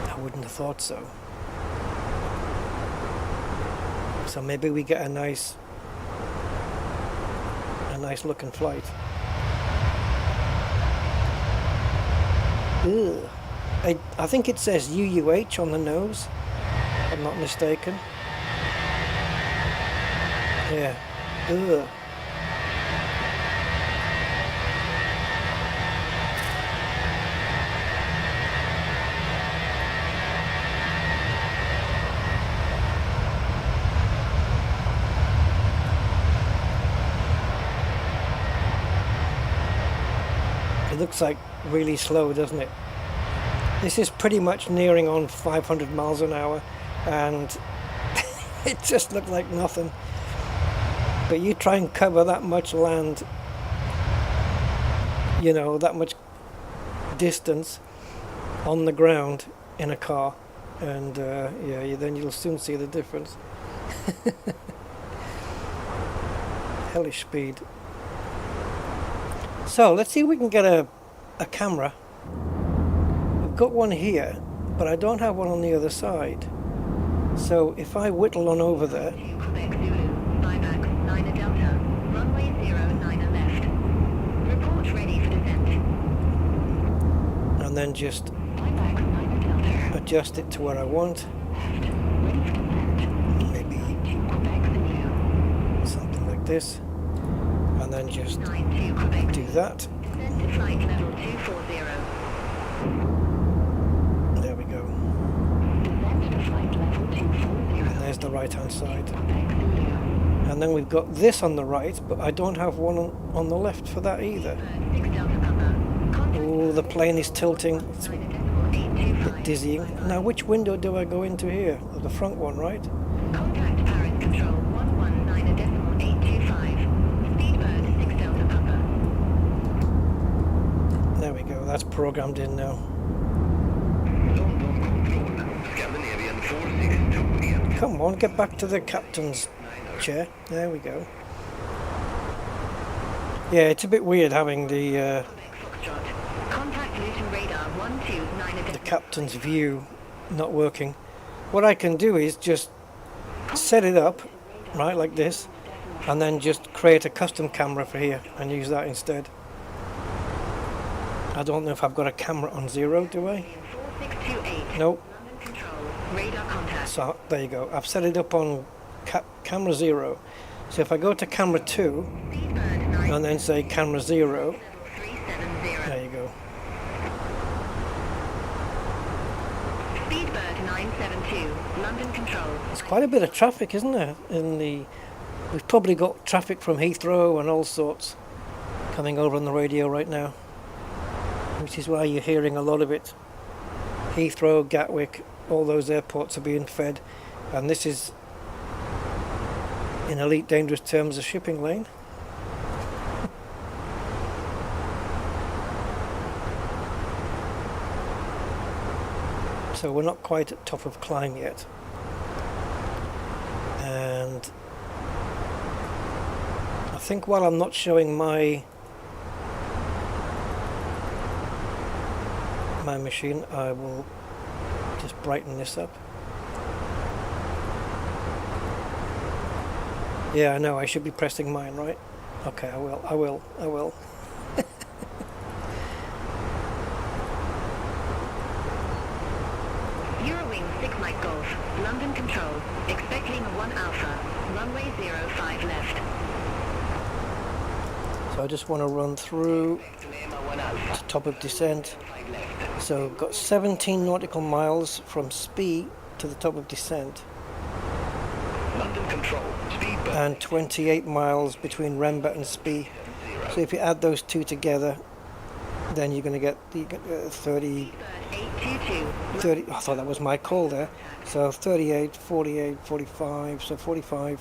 I wouldn't have thought so. So maybe we get a nice looking flight. Ugh. I think it says UUH on the nose, if I'm not mistaken. Yeah. Ugh. It looks like really slow, doesn't it? This is pretty much nearing on 500 miles an hour and it just looked like nothing. But you try and cover that much land, you know, that much distance on the ground in a car, and yeah, then you'll soon see the difference. Hellish speed. So let's see if we can get a camera. We've got one here, but I don't have one on the other side. So if I whittle on over there.
Quebec Zulu. 5X 9 Delta. Runway 09 left. Report ready for descent.
And then just
5X 9 Delta.
adjust it to where I want.
Ready for descent.
Maybe
Quebec Zulu.
something like this. And then just
92 Quebec.
do that.
Descent to flight level 240.
There we go.
Descent to flight level 240.
And there's the right hand side.
Quebec Zulu.
And then we've got this on the right, but I don't have one on the left for that either.
6 Delta Papa. Contact
Oh, the plane is tilting. It's a
9.825.
bit dizzying. Now, which window do I go into here? Oh, the front one, right?
Contact Paris Control 119.825. Speedbird 6 Delta Papa.
There we go. That's programmed in now.
London Control. Scandinavian 462.
Come on, get back to the captain's chair. There we go. Yeah, it's a bit weird having the
Foxtrot. Contact Luton radar 129.
captain's view not working. What I can do is just set it up, right, like this, and then just create a custom camera for here and use that instead. I don't know if I've got a camera on 0, do I?
4628.
Nope.
London Control. Radar contact.
So there you go. I've set it up on camera 0. So if I go to camera 2
Speedbird 9.
and then say camera 0,
Level 370.
there you go.
Speedbird 972. London Control.
There's quite a bit of traffic, isn't there? We've probably got traffic from Heathrow and all sorts coming over on the radio right now, which is why you're hearing a lot of it. Heathrow, Gatwick, all those airports are being fed, and this is, in elite dangerous terms, a shipping lane. So we're not quite at top of climb yet. And I think while I'm not showing my machine, I will just brighten this up. Yeah, I know, I should be pressing mine, right? Okay, I will.
Eurowing 6 Mike Golf. London Control. Expect Lima 1 Alpha. Runway 05 left.
So I just want to run through to top of descent. So got 17 nautical miles from Spee to the top of descent,
London Control. Speedbird.
and 28 miles between Rembert and Spee. So if you add those two together, then you're going to get 30,
822.
I thought that was my call there. So 38, 48, 45, so 45.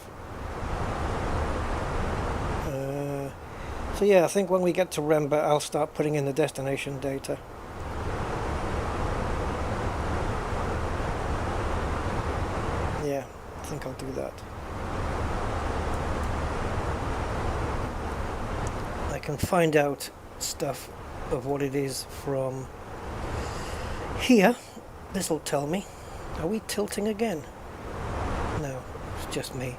So yeah, I think when we get to Rembert, I'll start putting in the destination data. Yeah, I think I'll do that. I can find out stuff of what it is from here. This will tell me. Are we tilting again? No, it's just me.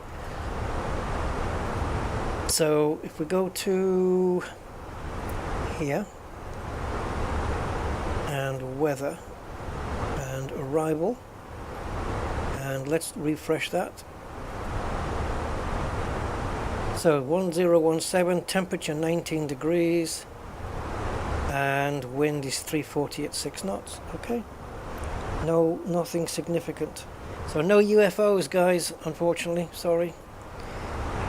So if we go to here and weather and arrival, and let's refresh that. So 1017, temperature 19 degrees, and wind is 340 at 6 knots. Okay, no, nothing significant. So no UFOs, guys, unfortunately. Sorry.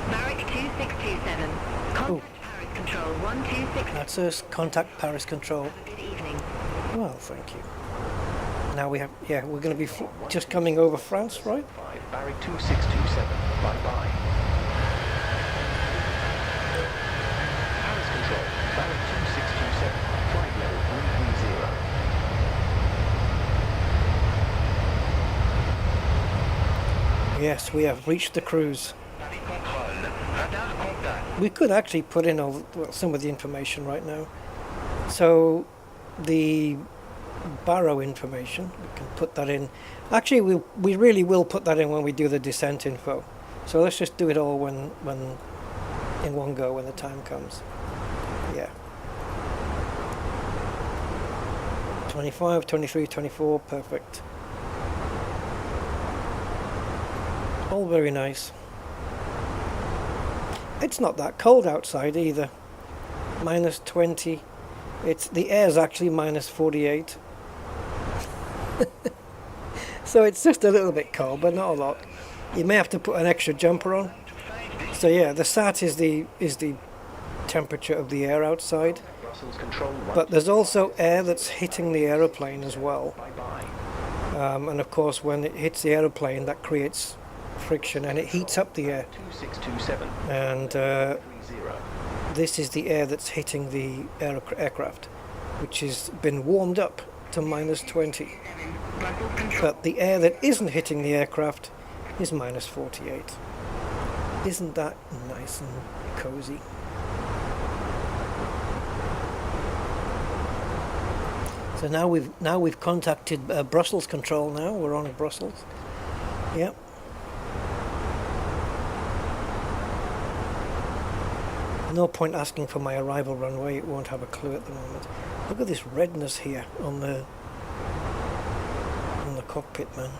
Barrack 2627. Contact Paris Control 126.
That's us. Contact Paris Control.
Good evening.
Well, thank you. Now we have, yeah, we're going to be just coming over France, right?
5, Barrack 2627. Bye-bye. Paris Control, Barrack 2627. Flight level 330.
Yes, we have reached the cruise. We could actually put in some of the information right now. So the barrow information, we can put that in. Actually, we really will put that in when we do the descent info. So let's just do it all when in one go when the time comes. Yeah. 25, 23, 24, perfect. All very nice. It's not that cold outside either. Minus 20. The air's actually minus 48. So it's just a little bit cold, but not a lot. You may have to put an extra jumper on. So yeah, the SAT is the temperature of the air outside.
Brussels Control 1.
But there's also air that's hitting the aeroplane as well.
Bye-bye.
And of course, when it hits the aeroplane, that creates friction and it heats up the air.
2627.
And
30.
this is the air that's hitting the aircraft, which has been warmed up to minus 20. But the air that isn't hitting the aircraft is minus 48. Isn't that nice and cozy? So now we've contacted Brussels Control. Now we're on Brussels. Yep. no point asking for my arrival runway, it won't have a clue at the moment. Look at this redness here on the cockpit, man.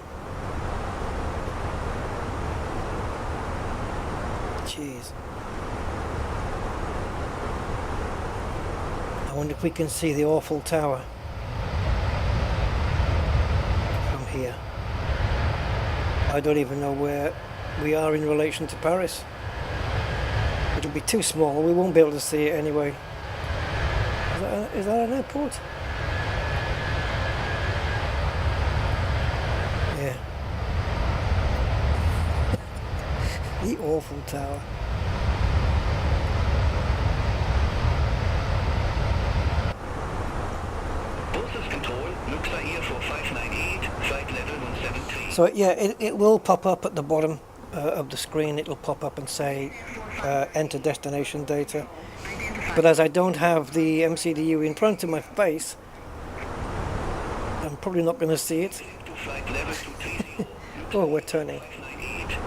Jeez. I wonder if we can see the awful tower from here. I don't even know where we are in relation to Paris. It'll be too small, we won't be able to see it anyway. Is that an airport? Yeah. The awful tower.
Bosses control, looks here for 598, flight level 173.
So yeah, it will pop up at the bottom of the screen. It'll pop up and say enter destination data. But as I don't have the MCDU in front of my face, I'm probably not going to see it.
Flight level 230.
Oh, we're turning.
598.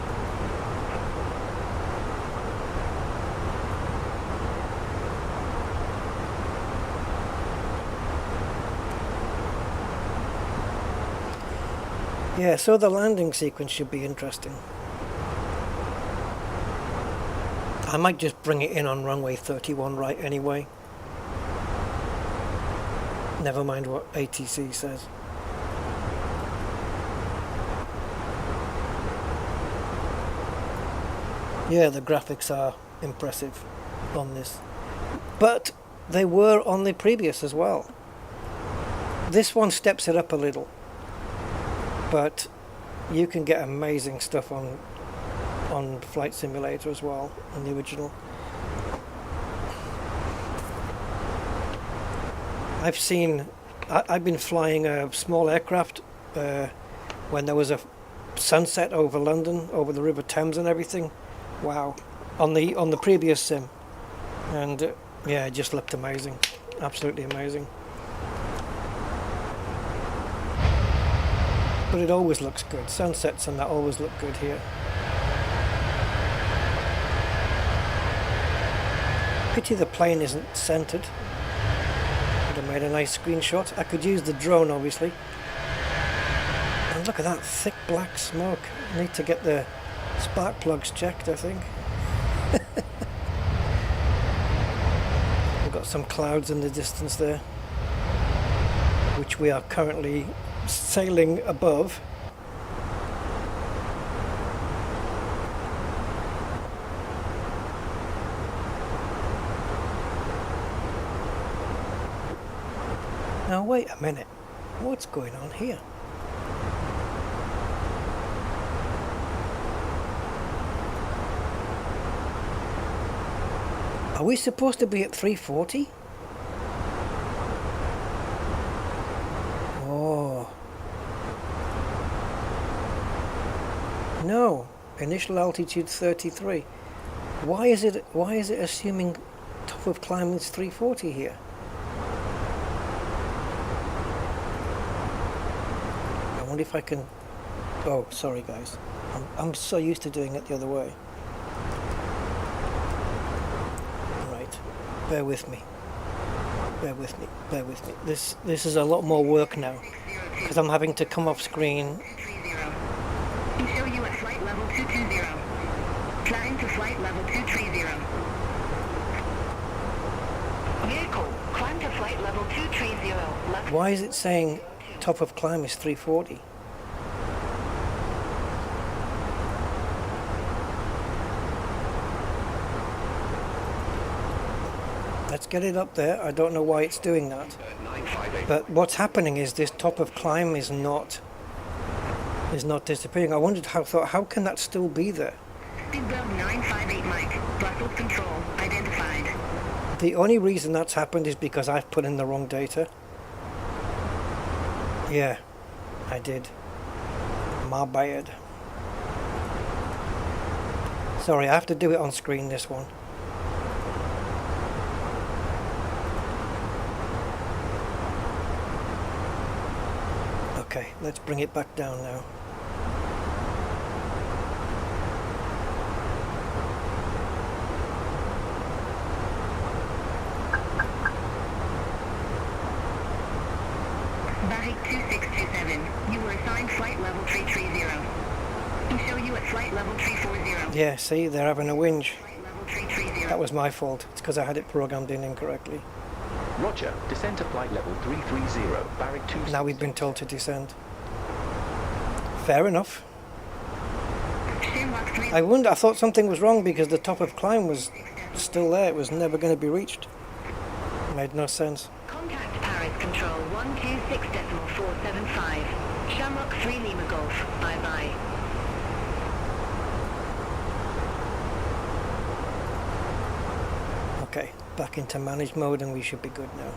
Yeah, so the landing sequence should be interesting. I might just bring it in on runway 31 right anyway. Never mind what ATC says. Yeah, the graphics are impressive on this. But they were on the previous as well. This one steps it up a little. But you can get amazing stuff on Flight Simulator as well, on the original. I've been flying a small aircraft when there was a sunset over London, over the River Thames and everything. Wow, on the previous sim, and yeah, it just looked amazing, absolutely amazing. But it always looks good. Sunsets and that always look good here. Pity the plane isn't centered. Would have made a nice screenshot. I could use the drone, obviously. And look at that thick black smoke. I need to get the spark plugs checked, I think. We've got some clouds in the distance there, which we are currently sailing above. Now wait a minute, what's going on here? Are we supposed to be at 340? No, initial altitude 33. Why is it assuming top of climb is 340 here? I wonder if I can. Oh, sorry guys. I'm so used to doing it the other way. Right. Bear with me. Bear with me. Bear with me. This is a lot more work now because I'm having to come off screen.
Show you at flight level 220. Climb to flight level 230. Vehicle, climb to flight level 230. Left.
Why is it saying top of climb is 340? Let's get it up there. I don't know why it's doing that. But what's happening is this top of climb is not disappearing. I wondered how can that still be there?
Big Bell 958 Mike, Brussels control identified.
The only reason that's happened is because I've put in the wrong data. Yeah, I did. My bad. Sorry, I have to do it on screen, this one. Okay, let's bring it back down now.
Barrick 2627. You were assigned flight level 330. We show you at flight level 340.
Yeah, see, they're having a whinge.
Flight level 330.
That was my fault. It's because I had it programmed in incorrectly.
Roger, descend to flight level 330, Barrick 2...
Now we've been told to descend. Fair enough.
Shamrock 3.
I thought something was wrong because the top of climb was still there. It was never going to be reached. Made no sense.
Contact Paris Control 126.475. Shamrock 3 Lima Golf. Bye-bye.
Okay, back into managed mode and we should be good now.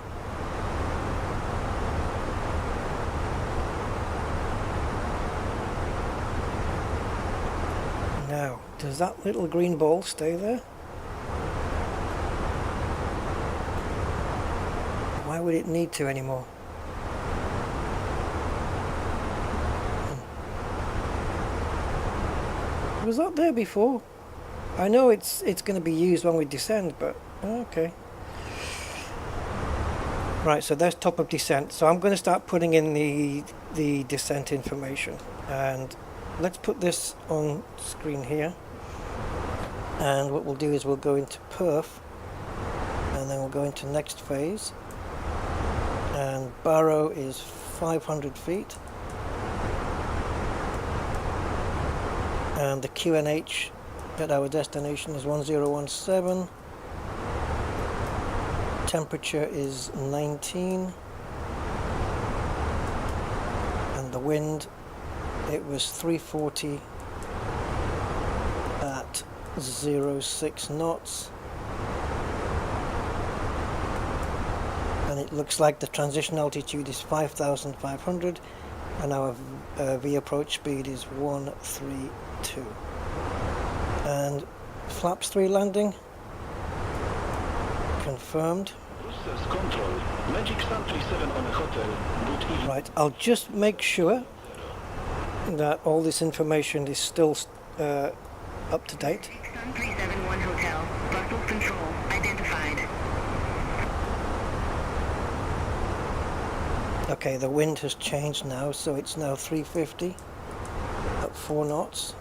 Now, does that little green ball stay there? Why would it need to anymore? Was that there before? I know it's going to be used when we descend, but okay. Right, so there's top of descent. So I'm going to start putting in the descent information, and let's put this on screen here. And what we'll do is we'll go into perf, and then we'll go into next phase. And Barrow is 500 feet. And the QNH at our destination is 1017. Temperature is 19. And the wind, it was 340 at 06 knots. And it looks like the transition altitude is 5,500 and our V approach speed is 132. And flaps 3 landing confirmed.
Control. Magic Sun 37 on a hotel. Good evening.
Right, I'll just make sure that all this information is still up to date.
Sun 371 Hotel. Brussels Control. Identified.
Okay, the wind has changed now, so it's now 350 at 4 knots.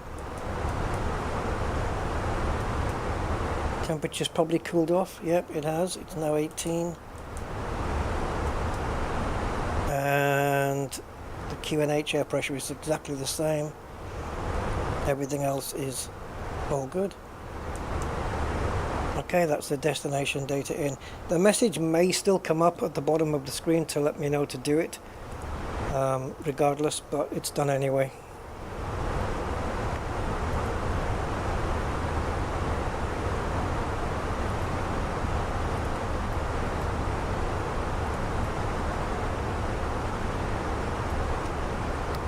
Temperature's probably cooled off. Yep, it has. It's now 18. And the QNH air pressure is exactly the same. Everything else is all good. Okay, that's the destination data in. The message may still come up at the bottom of the screen to let me know to do it, regardless, but it's done anyway.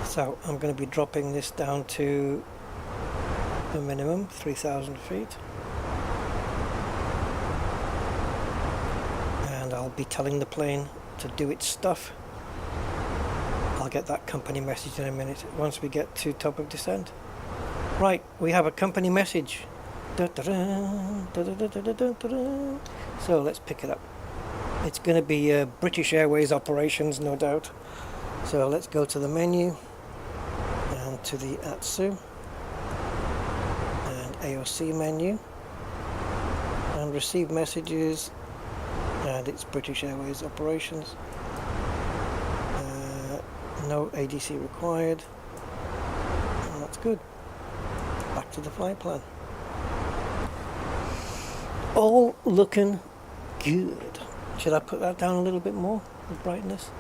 So I'm going to be dropping this down to the minimum, 3,000 feet. And I'll be telling the plane to do its stuff. I'll get that company message in a minute once we get to top of descent. Right, we have a company message. So let's pick it up. It's going to be British Airways operations, no doubt. So let's go to the menu and to the ATSU and AOC menu and receive messages, and it's British Airways operations. No ADC required. And that's good. Back to the flight plan. All looking good. Should I put that down a little bit more, the brightness?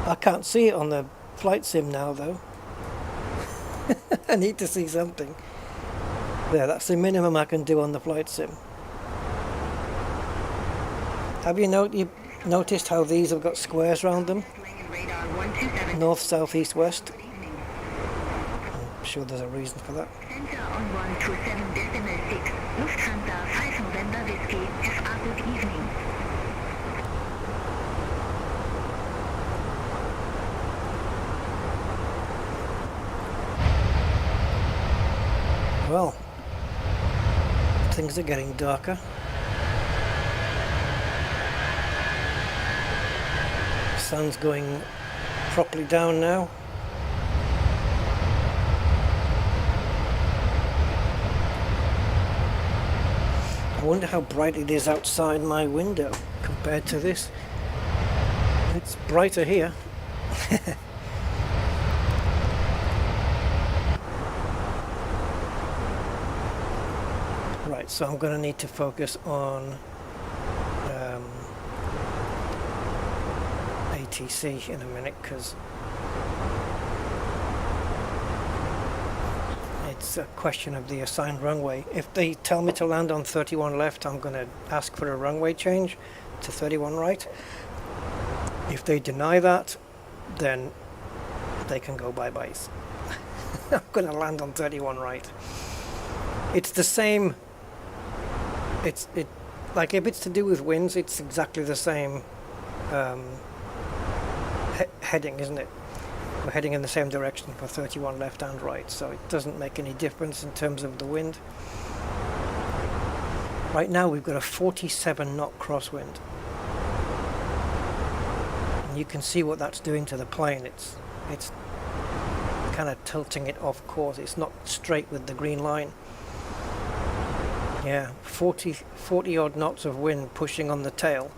I can't see it on the flight sim now though. I need to see something. There, that's the minimum I can do on the flight sim. Have you noticed how these have got squares around them? North, south, east, west. I'm sure there's a reason for that.
Center on 127.6. Lufthansa 5 November Whiskey. Have a good evening.
Well, things are getting darker. sun's going properly down now. I wonder how bright it is outside my window compared to this. It's brighter here. Right, so I'm going to need to focus on ATC in a minute, because it's a question of the assigned runway. If they tell me to land on 31 left, I'm going to ask for a runway change to 31 right. If they deny that, then they can go bye-byes. I'm going to land on 31 right. It's the same. Like if it's to do with winds, it's exactly the same heading, isn't it? We're heading in the same direction for 31 left and right, so it doesn't make any difference in terms of the wind. Right now we've got a 47 knot crosswind. And you can see what that's doing to the plane. It's kind of tilting it off course. It's not straight with the green line. Yeah, 40 odd knots of wind pushing on the tail,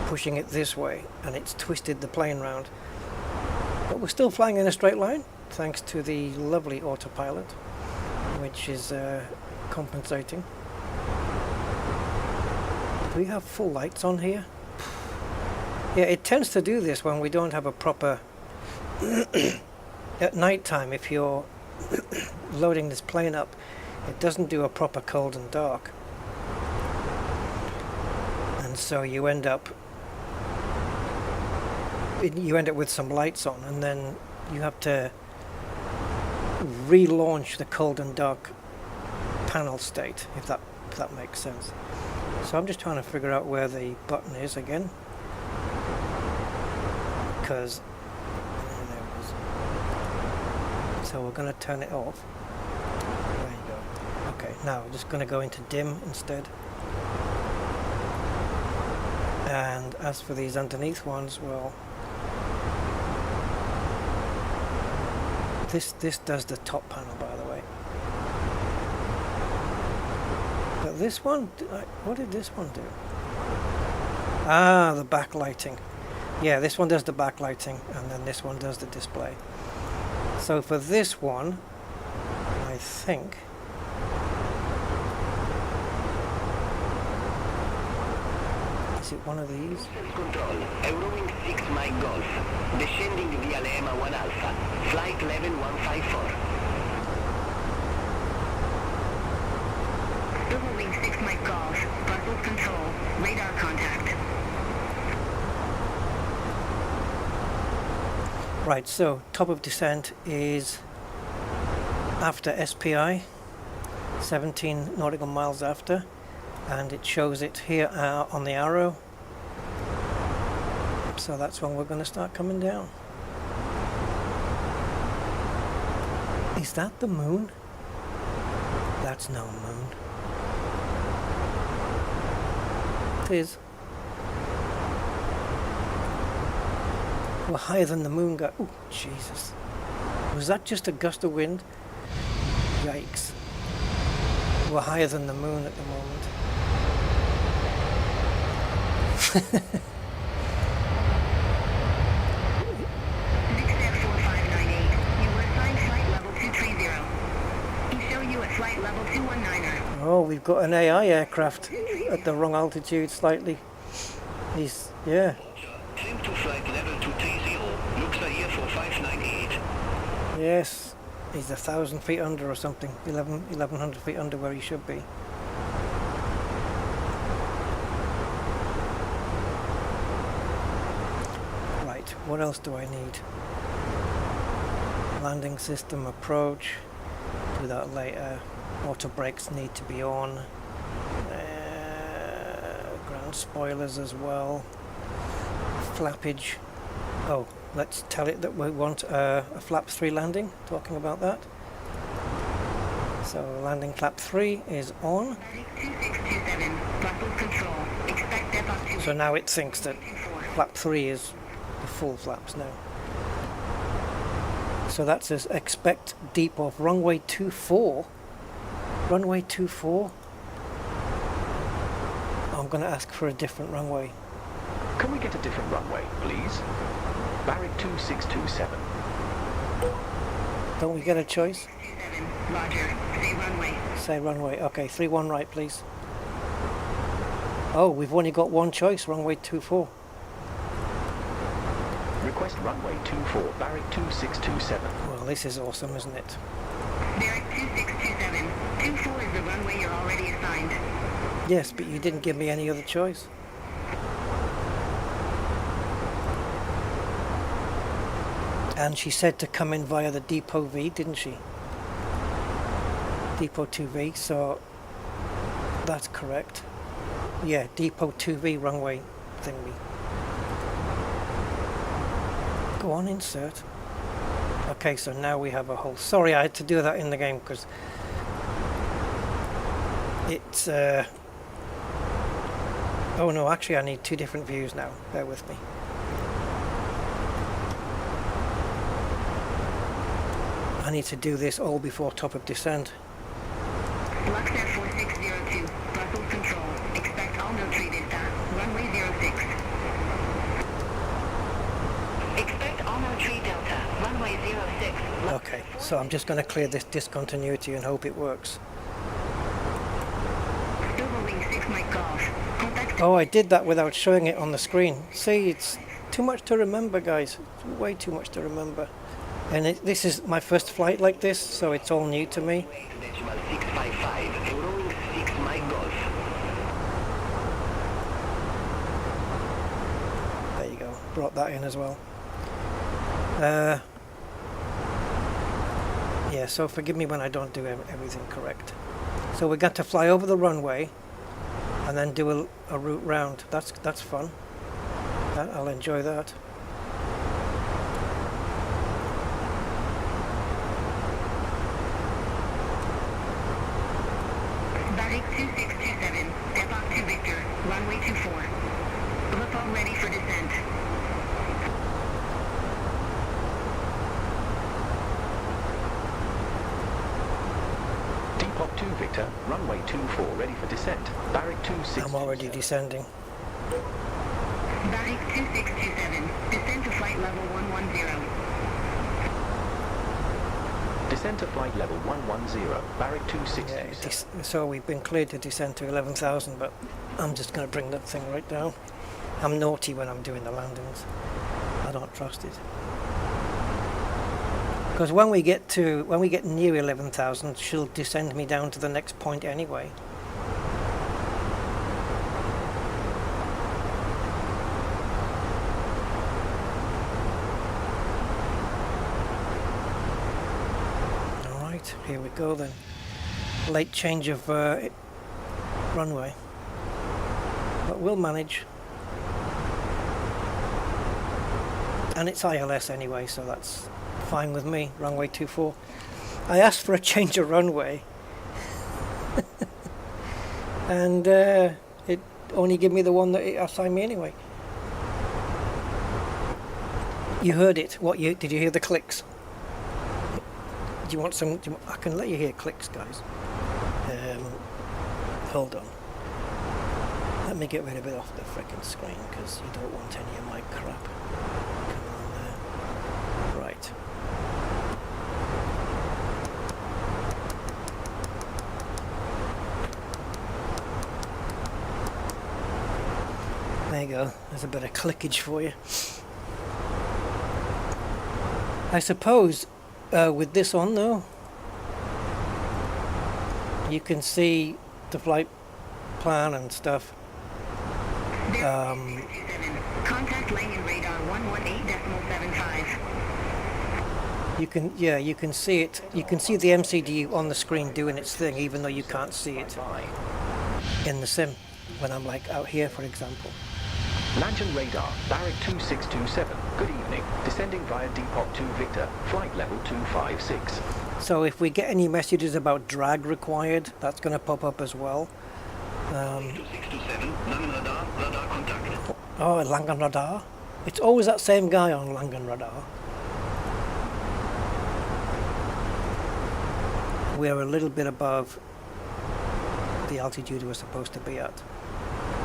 pushing it this way, and it's twisted the plane round. But we're still flying in a straight line, thanks to the lovely autopilot, which is compensating. Do we have full lights on here? Yeah, it tends to do this when we don't have a proper... At night time, if you're loading this plane up, it doesn't do a proper cold and dark. And so you end up with some lights on, and then you have to relaunch the cold and dark panel state, if that makes sense. So I'm just trying to figure out where the button is again, because so we're going to turn it off. There you go. Okay, now we're just going to go into dim instead. And as for these underneath ones, well, this does the top panel, by the way. But this one, what did this one do? Ah, the backlighting. Yeah, this one does the backlighting, and then this one does the display. So for this one, I think is it one of these?
Control, Eurowing 6 Mike Golf, descending via Lema 1 Alpha, flight level 154.
Eurowing 6 Mike Golf, Brussels Control, radar contact.
Right, so top of descent is after SPI, 17 nautical miles after, and it shows it here on the arrow. So that's when we're going to start coming down. Is that the moon? That's no moon. It is. We're higher than the moon got. Oh, Jesus. Was that just a gust of wind? Yikes. We're higher than the moon at the moment.
Next Air 4598, you were assigned flight level 230. You show you at flight level 219er.
Oh, we've got an AI aircraft at the wrong altitude slightly. Yeah.
Trim to flight level 230, looks like here for 598.
Yes, he's 1,000 feet under or something, 1,100 feet under where he should be. Right, what else do I need? Landing system approach, do that later. Auto brakes need to be on. Ground spoilers as well. Flappage. Oh, let's tell it that we want a flap 3 landing, talking about that. So landing flap 3 is on.
2627, Brussels Control, expect depot 2.
So now it thinks that flap 3 is the full flaps now. So that says expect deep off runway 24. Runway 24. I'm going to ask for a different runway.
Can we get a different runway, please? Barrick 2627.
Don't we get a choice?
27, Roger. Say runway.
Say runway. Okay, 31 right, please. Oh, we've only got one choice, runway 24.
Request runway 24, Barrick 2627.
Well, this is awesome, isn't it?
Derek 2627. 24 is the runway you're already assigned.
Yes, but you didn't give me any other choice. And she said to come in via the Depot V, didn't she? Depot 2V, so that's correct. Yeah, Depot 2V runway thingy. Go on, insert. Okay, so now we have a whole... Sorry, I had to do that in the game because it's... Oh no, actually I need two different views now. Bear with me. I need to do this all before top of descent.
Luxair 4602, Brussels Control. Expect all no tree vista. Runway 06.
Expect all no tree delta. Runway 06.
Okay, so I'm just going to clear this discontinuity and hope it works.
Silverwing 6 Mike Golf. Contact
Oh, I did that without showing it on the screen. See, it's too much to remember, guys. It's way too much to remember. And this is my first flight like this, so it's all new to me.
Decimal 655, Eurowing 6 Mike Golf.
There you go. Brought that in as well. Yeah, so forgive me when I don't do everything correct. So we got to fly over the runway and then do a route round. That's fun. I'll enjoy that.
Barrick 2627. Step off to Victor. Runway 24. Virpil ready for descent.
Depot 2 Victor, runway 24, ready for descent. Barrick 2627.
I'm already descending.
Barrick 2627. Descend to flight level 110.
Descent to flight level 110, Barrick
Yeah,
2627.
so we've been cleared to descend to 11,000, but I'm just going to bring that thing right down. I'm naughty when I'm doing the landings. I don't trust it. Because when we get near 11,000, she'll descend me down to the next point anyway. Alright, here we go then. Late change of runway. But we'll manage. And it's ILS anyway, so that's fine with me. Runway 24. I asked for a change of runway. And it only gave me the one that it assigned me anyway. You heard it. Did you hear the clicks? Do you want some? I can let you hear clicks, guys. Hold on. Let me get rid of it off the frickin' screen because you don't want any of my crap. Come on there. Right. There you go. There's a bit of clickage for you. I suppose with this on though, you can see the flight plan and stuff.
Contact landing radar 118.75.
You can see it. You can see the MCDU on the screen doing its thing, even though you can't see it in the sim when I'm like out here, for example.
Lantern radar, Barrick 2627. Good evening. Descending via Depot 2 Victor, flight level 256.
So if we get any messages about drag required, that's going to pop up as well.
2627, Langen radar, radar contact.
Oh, Langen radar. It's always that same guy on Langen radar. We're a little bit above the altitude we're supposed to be at.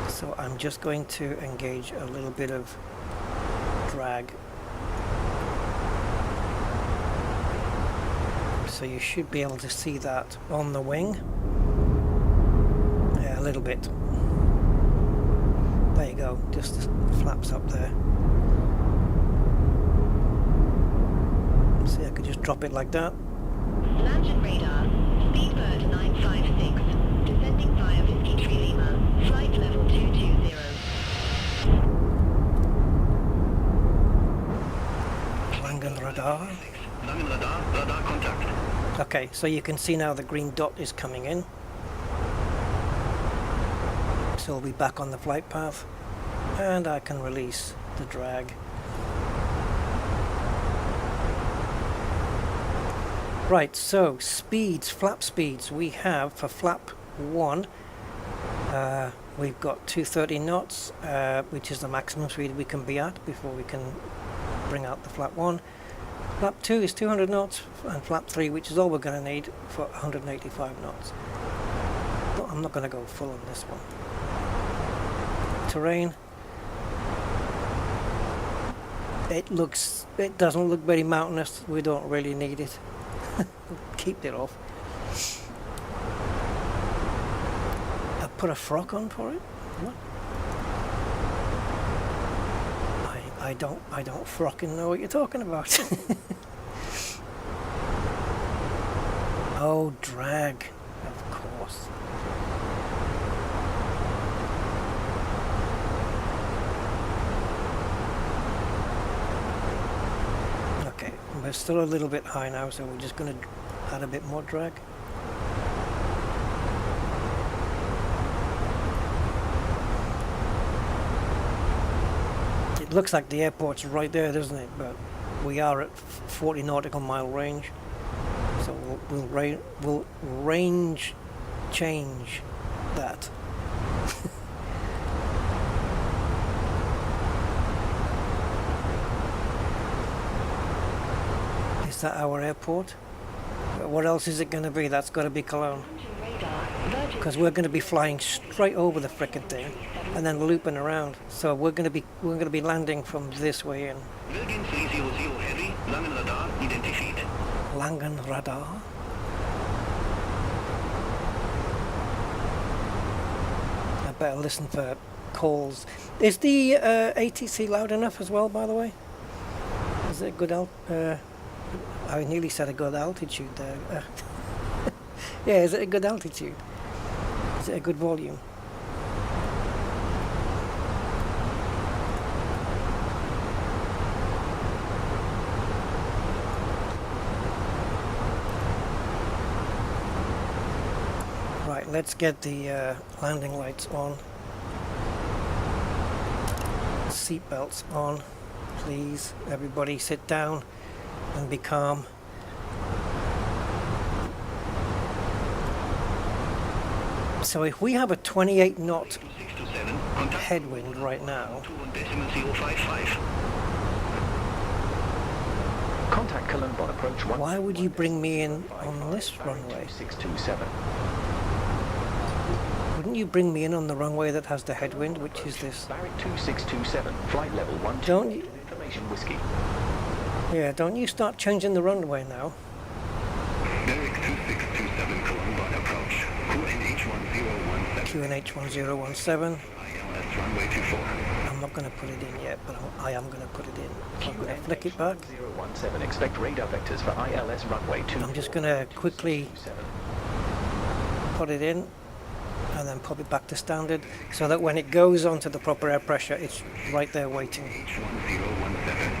So I'm just going to engage a little bit of drag. So you should be able to see that on the wing. Yeah, a little bit. There you go, just flaps up there. See, I could just drop it like that.
Lantern radar, Speedbird 956, descending via Whiskey Tree Lima, flight level 220.
Langen radar.
Langen radar, radar contact.
Okay, so you can see now the green dot is coming in. So we'll be back on the flight path, and I can release the drag. Right, so speeds, flap speeds we have for flap 1. We've got 230 knots, which is the maximum speed we can be at before we can bring out the flap 1. Flap 2 is 200 knots, and flap 3, which is all we're going to need, for 185 knots. But I'm not going to go full on this one. Terrain. It doesn't look very mountainous. We don't really need it. Keep it off. I put a frock on for it. What? I don't frocking know what you're talking about. Oh, drag, of course. Okay, we're still a little bit high now, so we're just going to add a bit more drag. It looks like the airport's right there, doesn't it? But we are at 40 nautical mile range, so we'll range change that. Is that our airport? What else is it going to be? That's got to be Cologne, because we're going to be flying straight over the frickin' thing and then looping around. So we're going to be landing from this way in.
Virgin 300 Heavy, Langen radar identified.
Langen radar. I better listen for calls. Is the ATC loud enough as well, by the way? Is it good I nearly said a good altitude there. Yeah, is it a good altitude? Is it a good volume? Right, let's get the landing lights on. Seatbelts on, please. Everybody sit down and be calm. So if we have a 28 knot headwind right now,
Contact Cologne on approach 1.
why would you bring me in on this runway?
627.
Wouldn't you bring me in on the runway that has the headwind, which is this?
Barrack 2627, flight level 1.
Don't you?
Information whiskey.
Yeah, don't you start changing the runway now.
Barrack 2627 Cologne on approach.
QNH 1017.
ILS runway 24.
I'm not going to put it in yet, but I am going to put it in. So I'm going to flick it back.
017, expect radar vectors for ILS runway 2.
I'm just going to quickly put it in and then pop it back to standard, so that when it goes onto the proper air pressure, it's right there waiting.
H1017.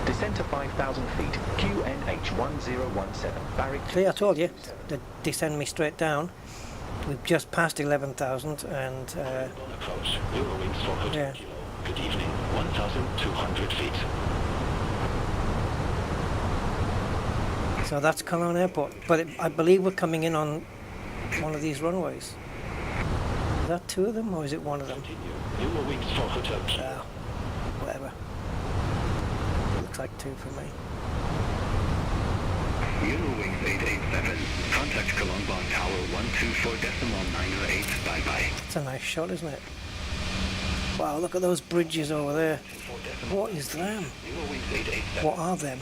Descent to 5,000 feet, QNH 1017, Barrack.
See, I told you, they descend me straight down. We've just passed 11,000 and
Approach. Eurowings for Hotel
yeah.
Kilo. Good evening. 1,200 feet.
So that's Cologne Airport, but I believe we're coming in on one of these runways. Is that two of them, or is it one of them?
WinWings for Hotel Kilo.
Whatever. Looks like two for me.
WinWings 887. Contact Cologne Bar Tower 124.908. Bye-bye.
It's a nice shot, isn't it? Wow, look at those bridges over there. What is them?
WinWings 887.
What are them?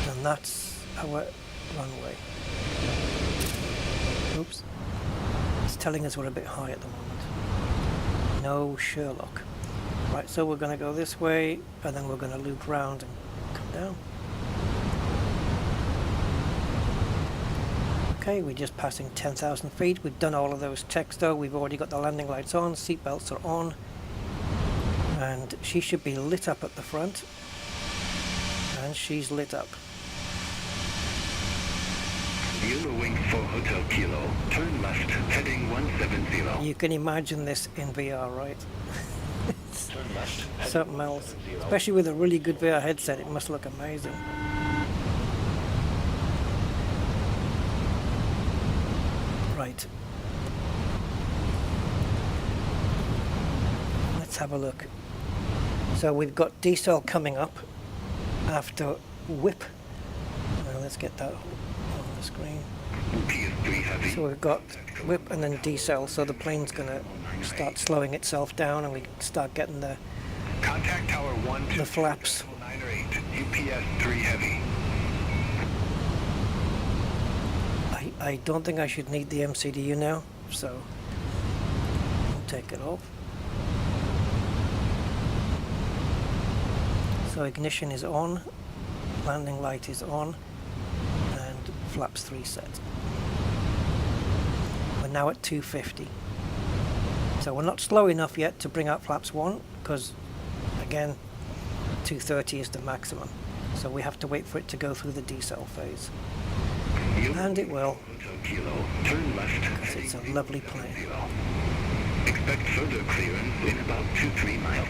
And that's our runway. Oops. It's telling us we're a bit high at the moment. No Sherlock. Right, so we're going to go this way, and then we're going to loop round and come down. Okay, we're just passing 10,000 feet. We've done all of those checks though. We've already got the landing lights on, seat belts are on, and she should be lit up at the front. And she's lit up.
WinWings for Hotel Kilo. Turn left, heading 170.
You can imagine this in VR, right?
Turn left, heading
Something else.
170.
Especially with a really good VR headset, it must look amazing. Right. Let's have a look. So we've got decel coming up after whip. Now let's get that on the screen.
PS3 heavy.
So we've got whip and then decel, so the plane's going to start slowing itself down and we start getting the
Contact Tower 1
the flaps.
908. UPS 3 heavy.
I don't think I should need the MCDU now, so I'll take it off. So ignition is on, landing light is on, and flaps 3 set. We're now at 250. So we're not slow enough yet to bring out flaps 1, because again 230 is the maximum. So we have to wait for it to go through the decel phase. And it will.
Hotel Kilo. Turn left.
Because it's a lovely plane.
Expect further clearance in about 2-3 miles.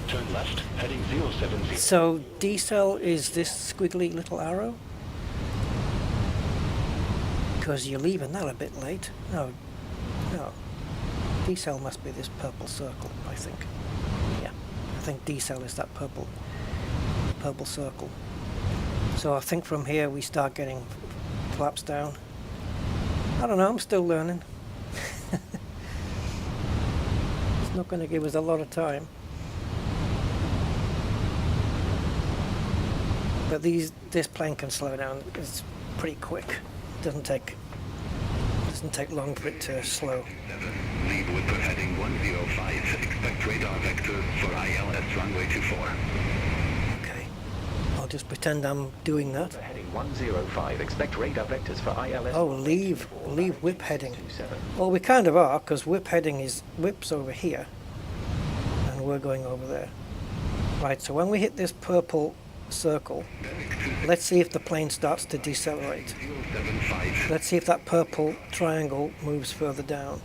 Turn left, heading 070.
So decel is this squiggly little arrow? Because you're leaving that a bit late. No. Decel must be this purple circle, I think. Yeah, I think decel is that purple circle. So I think from here we start getting flaps down. I don't know, I'm still learning. It's not going to give us a lot of time. But this plane can slow down. It's pretty quick. Doesn't take long for it to slow.
Leave Whipper heading 105. Expect radar vector for ILS runway 24.
Okay. I'll just pretend I'm doing that.
Heading 105. Expect radar vectors for ILS.
Oh, leave whip heading.
27.
Well, we kind of are, because whip's over here, and we're going over there. Right, so when we hit this purple circle, let's see if the plane starts to decelerate.
075.
Let's see if that purple triangle moves further down.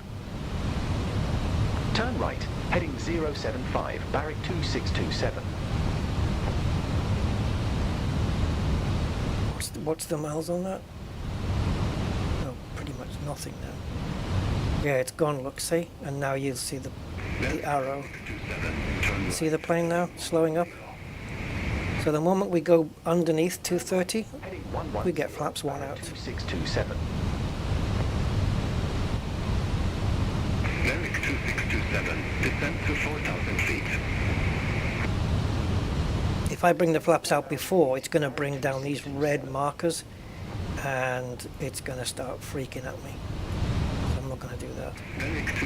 Turn right, heading 075, Barrack 2627.
What's the miles on that? Oh, pretty much nothing now. Yeah, it's gone, look, see? And now you'll see the arrow. See the plane now, slowing up? So the moment we go underneath 230, we get flaps 1 out.
2627.
Barrack 2627. Descent to 4,000 feet.
If I bring the flaps out before, it's going to bring down these red markers and it's going to start freaking at me. So I'm not going to do that.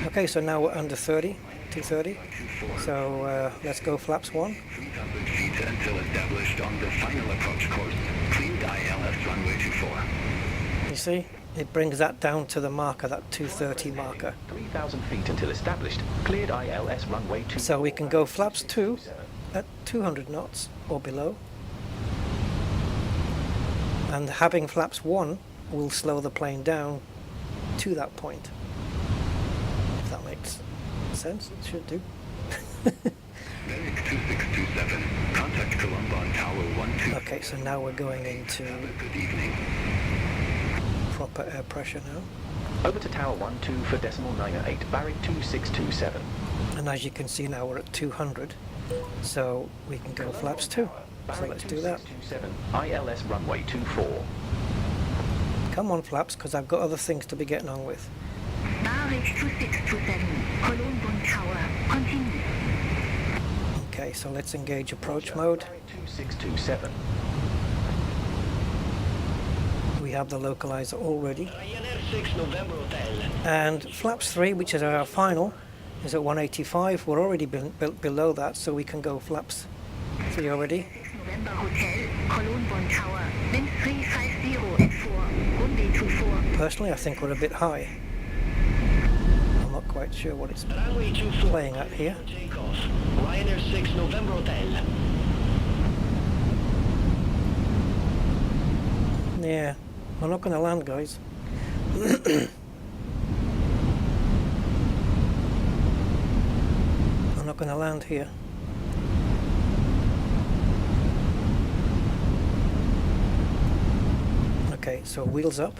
Okay, so now we're under 30, 230. So let's go flaps 1.
3,000 feet until established on the final approach course. Cleared ILS runway 24.
You see? It brings that down to the marker, that 230 marker.
3,000 feet until established. Cleared ILS runway 2.
So we can go flaps 2 at 200 knots or below. And having flaps 1 will slow the plane down to that point. If that makes sense, it should do.
Barrack 2627. Contact Cologne Tower 12.
Okay, so now we're going into
Good evening.
proper air pressure now.
Over to Tower 12 for decimal 908, Barrick 2627.
And as you can see now we're at 200, so we can go flaps 2. So let's do that.
2627, ILS runway 24.
Come on flaps, because I've got other things to be getting on with.
Barrage 2627, Cologne Tower, continue.
Okay, so let's engage approach mode.
Barrick 2627.
We have the localizer already.
Ryanair 6 November Hotel.
And flaps 3, which is our final, is at 185. We're already below that, so we can go flaps 3 already.
6 November Hotel, Cologne Tower, wind 350 at 4, runway 24.
Personally, I think we're a bit high. I'm not quite sure what it's
Runway 24.
playing at here.
Takeoff. Ryanair 6 November Hotel.
Yeah, we're not going to land, guys. I'm not going to land here. Okay, so wheels up.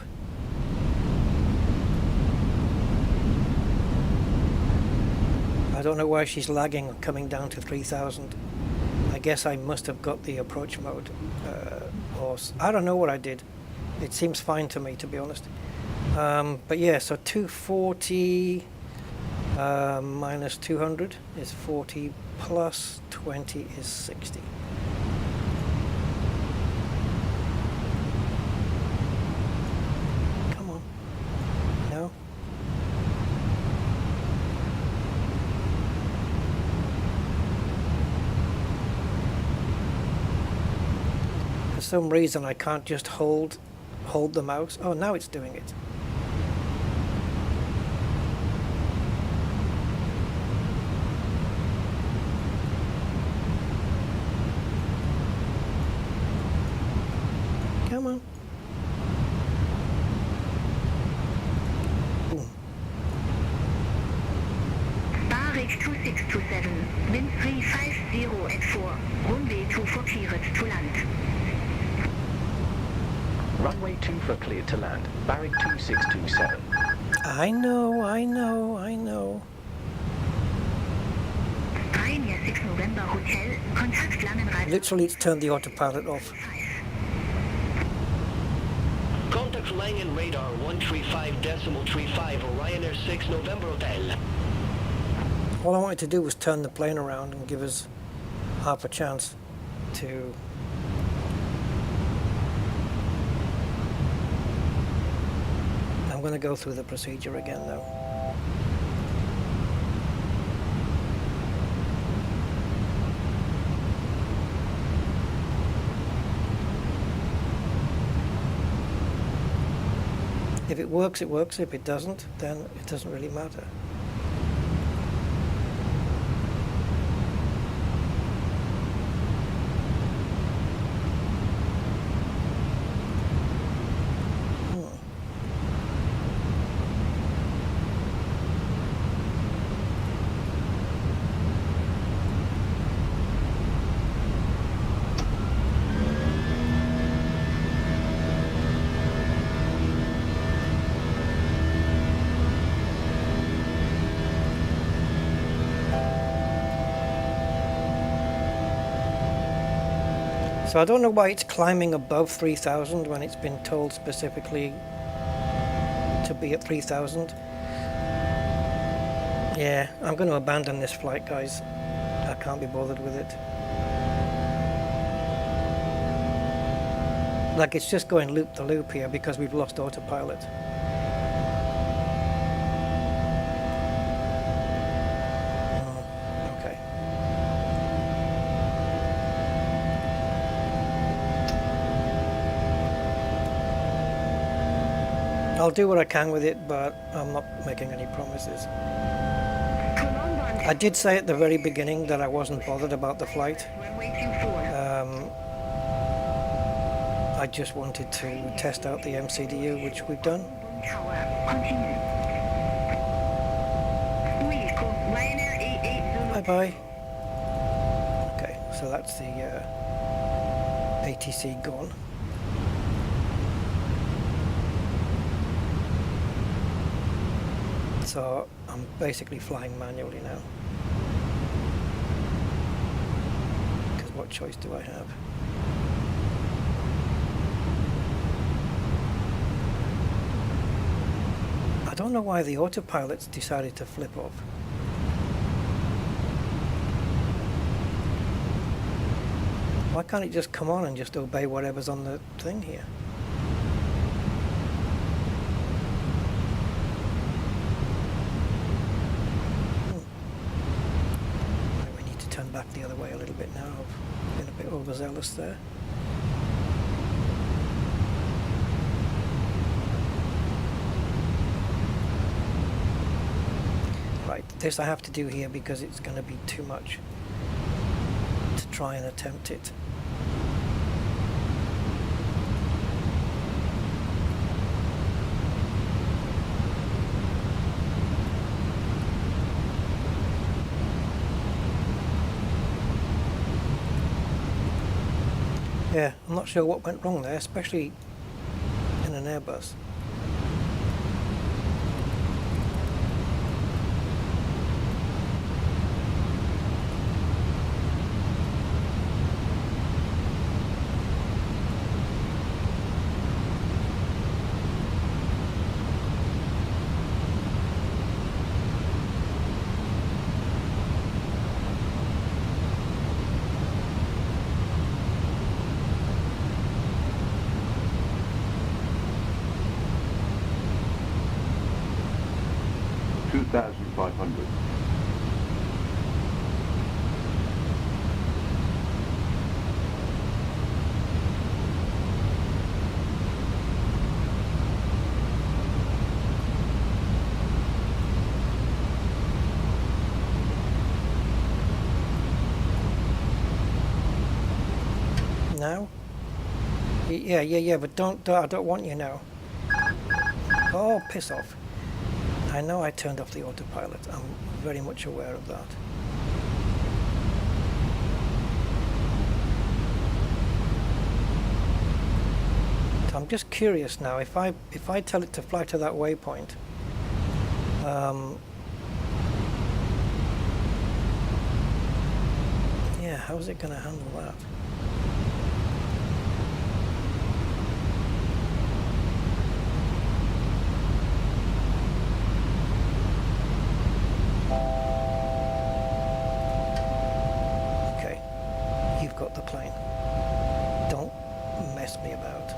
I don't know why she's lagging coming down to 3000. I guess I must have got the approach mode, or I don't know what I did. It seems fine to me, to be honest. But yeah, so 240 minus 200 is 40, plus 20 is 60. Come on. No? For some reason I can't just hold the mouse. Oh, now it's doing it. Come on. Boom.
Barrage 2627, wind 350 at 4, runway 24 cleared to land.
Runway 24 cleared to land, Barrick 2627.
I know.
Ryanair 6 November Hotel, Kontakt Langenreise.
Literally, it's turned the autopilot off.
Contact Langen radar 135.35 Ryanair 6 November Hotel.
All I wanted to do was turn the plane around and give us half a chance to... I'm going to go through the procedure again now. If it works, it works. If it doesn't, then it doesn't really matter. So I don't know why it's climbing above 3000 when it's been told specifically to be at 3000. Yeah, I'm going to abandon this flight, guys. I can't be bothered with it. Like, it's just going loop the loop here because we've lost autopilot. Okay. I'll do what I can with it, but I'm not making any promises. I did say at the very beginning that I wasn't bothered about the flight. I just wanted to test out the MCDU, which we've done. Bye bye. So that's the ATC gone. So I'm basically flying manually now. Because what choice do I have? I don't know why the autopilot's decided to flip off. Why can't it just come on and just obey whatever's on the thing here? We need to turn back the other way a little bit now. I've been a bit overzealous there. Right, this I have to do here because it's going to be too much to try and attempt it. Yeah, I'm not sure what went wrong there, especially in an Airbus. Now? Yeah, but I don't want you now. Oh, piss off. I know I turned off the autopilot. I'm very much aware of that. So I'm just curious now, if I tell it to fly to that waypoint, yeah, how's it going to handle that? Got the plane. Don't mess me about.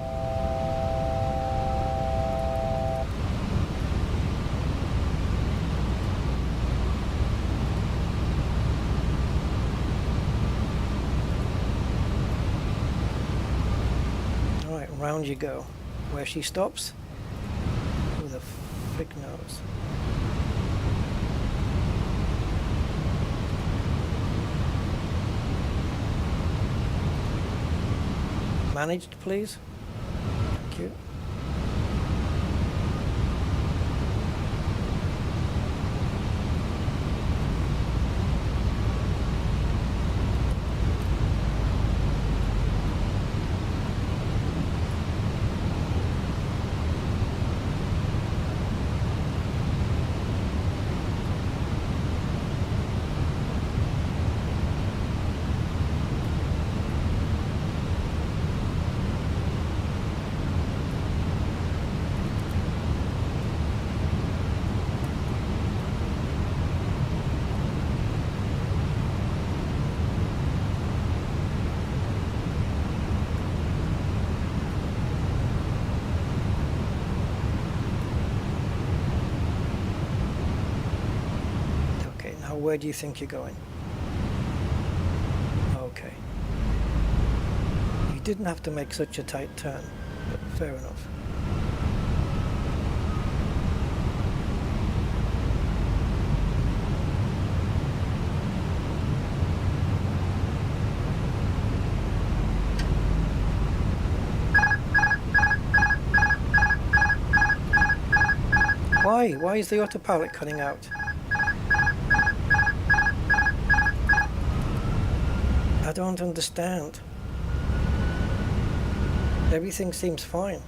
Alright, round you go. Where she stops? Who the frick knows? Managed, please. Thank you. Where do you think you're going? Okay. You didn't have to make such a tight turn, but fair enough. Why? Why is the autopilot cutting out? I don't understand. Everything seems fine.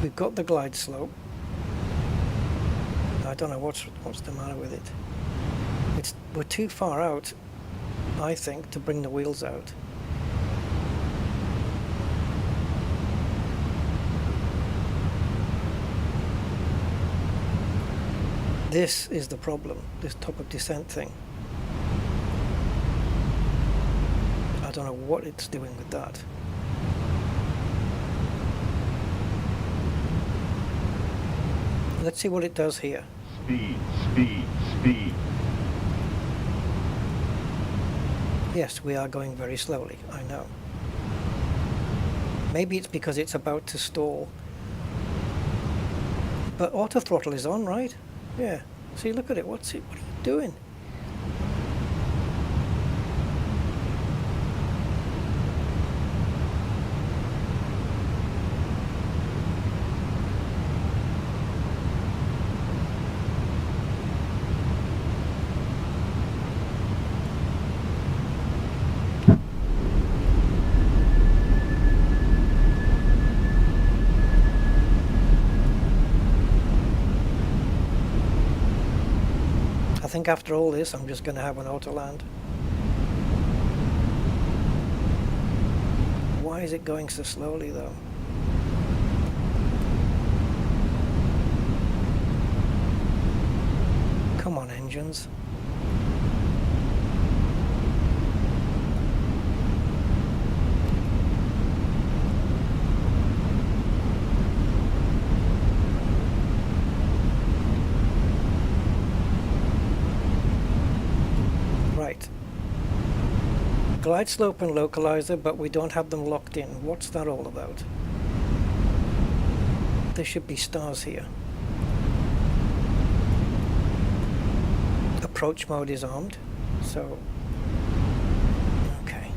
We've got the glide slope. I don't know what's the matter with it. We're too far out, I think, to bring the wheels out. This is the problem, this top of descent thing. I don't know what it's doing with that. Let's see what it does here.
Speed, speed, speed.
Yes, we are going very slowly, I know. Maybe it's because it's about to stall. But auto throttle is on, right? Yeah. See, look at it. What are you doing? I think after all this, I'm just going to have an auto land. Why is it going so slowly though? Come on, engines. Glide slope and localizer, but we don't have them locked in. What's that all about? There should be stars here. Approach mode is armed, so okay.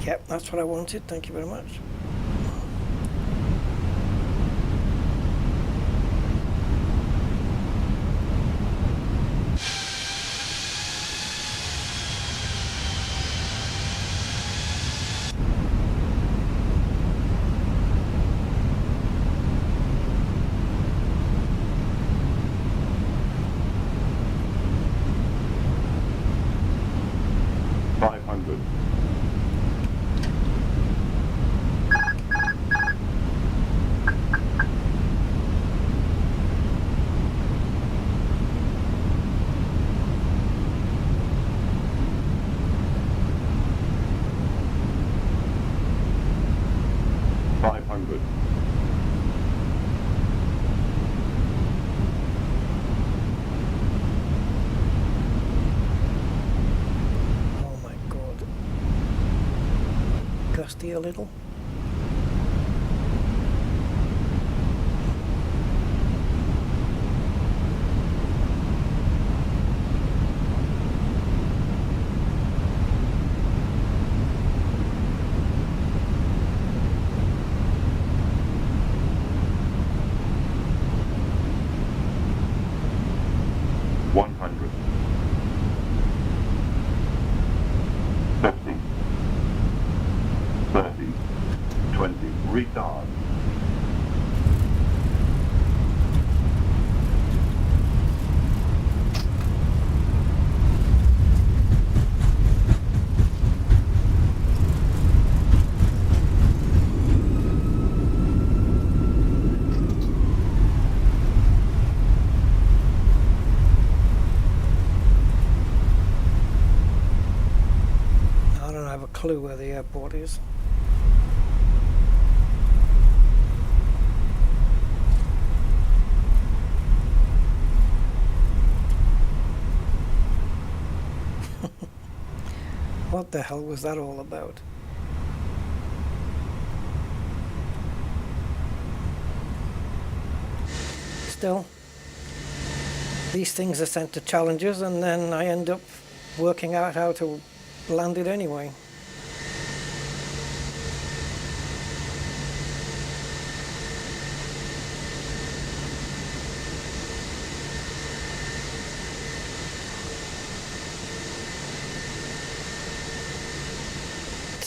Yep, that's what I wanted. Thank you very much. A little.
Retard.
I don't have a clue where the airport is. What the hell was that all about? Still, these things are sent to challenges and then I end up working out how to land it anyway.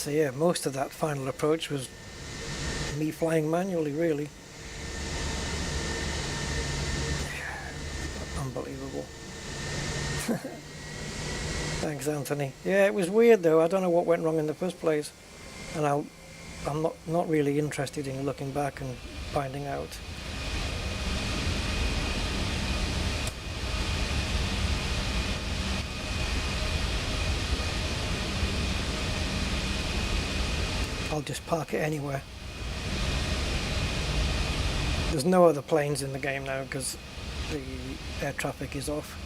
So yeah, most of that final approach was me flying manually, really. Unbelievable. Thanks, Anthony. Yeah, it was weird though. I don't know what went wrong in the first place, and I'm not really interested in looking back and finding out. I'll just park it anywhere. There's no other planes in the game now because the air traffic is off.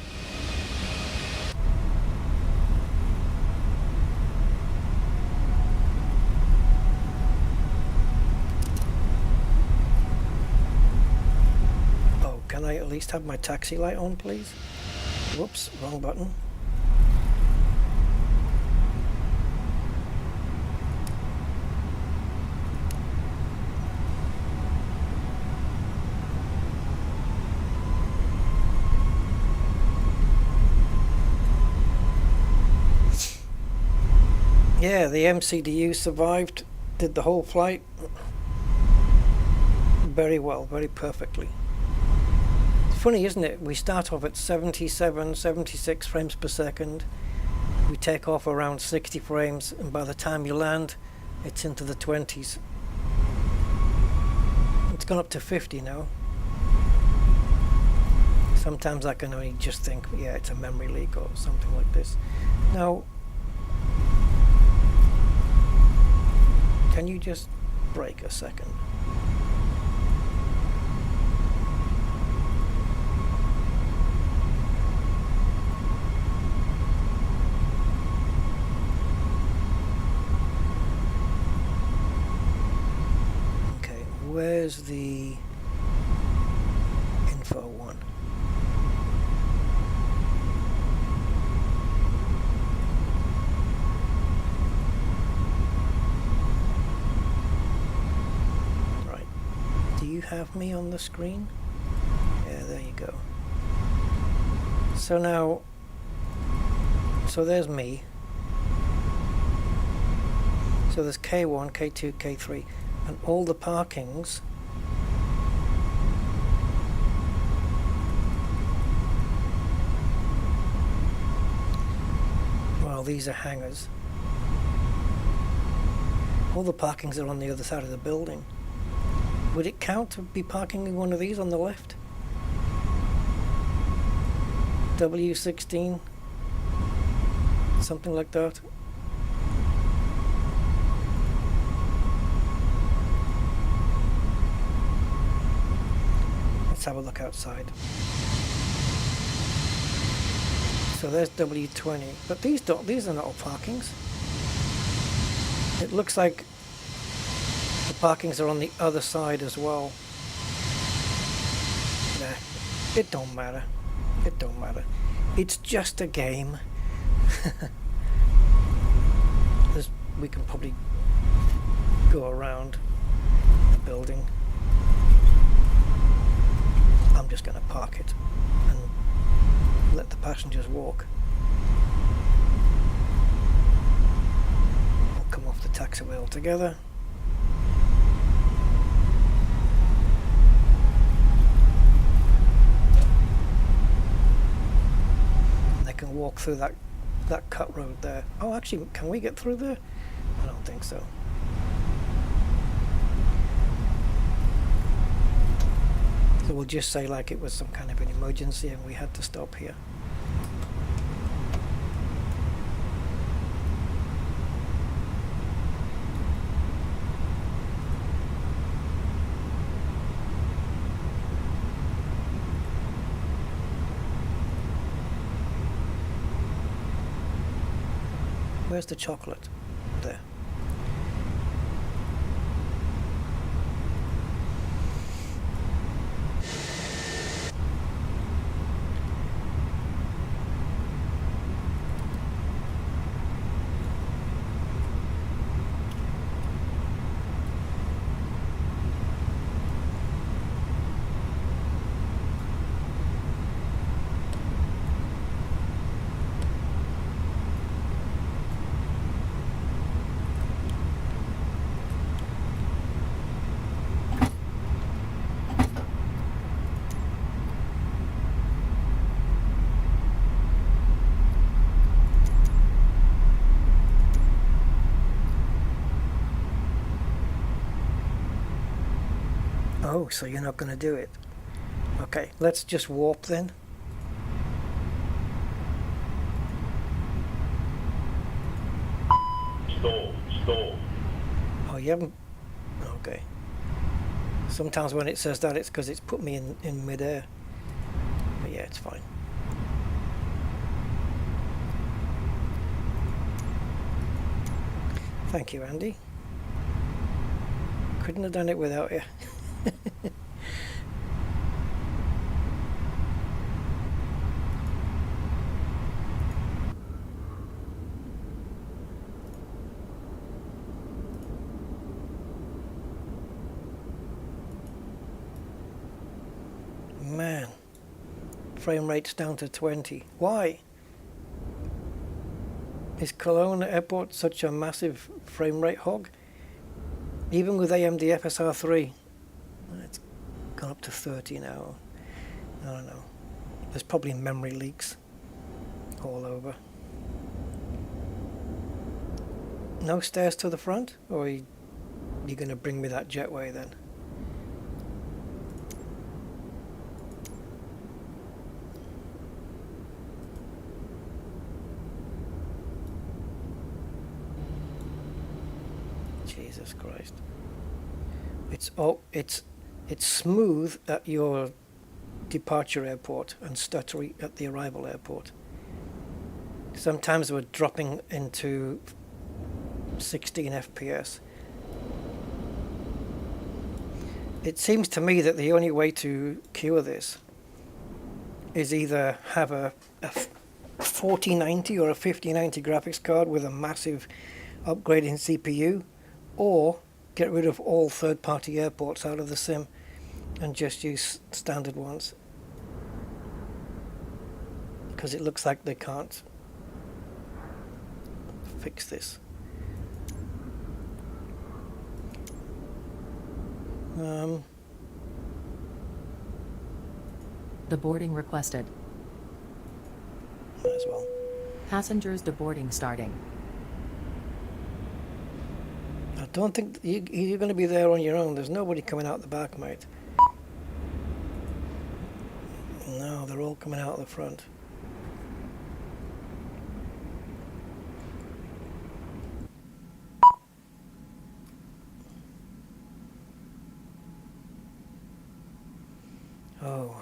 Oh, can I at least have my taxi light on, please? Whoops, wrong button. Yeah, the MCDU survived, did the whole flight very well, very perfectly. It's funny, isn't it? We start off at 77, 76 frames per second. We take off around 60 frames, and by the time you land, it's into the 20s. It's gone up to 50 now. Sometimes I can only just think, yeah, it's a memory leak or something like this. Now, can you just brake a second? Okay, where's the info one? Have me on the screen? Yeah, there you go. So now, so there's me. So there's K1, K2, K3, and all the parkings well, these are hangars. All the parkings are on the other side of the building. Would it count to be parking in one of these on the left? W16? Something like that? Let's have a look outside. So there's W20, but these are not all parkings. It looks like the parkings are on the other side as well. Nah, it don't matter. It don't matter. It's just a game. We can probably go around the building. I'm just going to park it and let the passengers walk. We'll come off the taxiway altogether. Walk through that cut road there. Oh, actually, can we get through there? I don't think so. So we'll just say like it was some kind of an emergency and we had to stop here. Where's the chocolate? There. Oh, so you're not going to do it. Okay, let's just warp then.
Stall.
Oh, you haven't... Okay. Sometimes when it says that, it's because it's put me in mid-air. But yeah, it's fine. Thank you, Andy. Couldn't have done it without you. Man, frame rate's down to 20. Why? Is Cologne Airport such a massive frame rate hog? Even with AMD FSR3, it's gone up to 30 now. I don't know. There's probably memory leaks all over. No stairs to the front? Or are you going to bring me that jetway then? Jesus Christ. It's smooth at your departure airport and stuttery at the arrival airport. Sometimes we're dropping into 16 FPS. It seems to me that the only way to cure this is either have a 4090 or a 5090 graphics card with a massive upgrade in CPU, or get rid of all third-party airports out of the sim and just use standard ones, because it looks like they can't fix this.
Deboarding requested.
Might as well.
Passengers deboarding starting.
I don't think you're going to be there on your own. There's nobody coming out the back, mate. No, they're all coming out the front. Oh.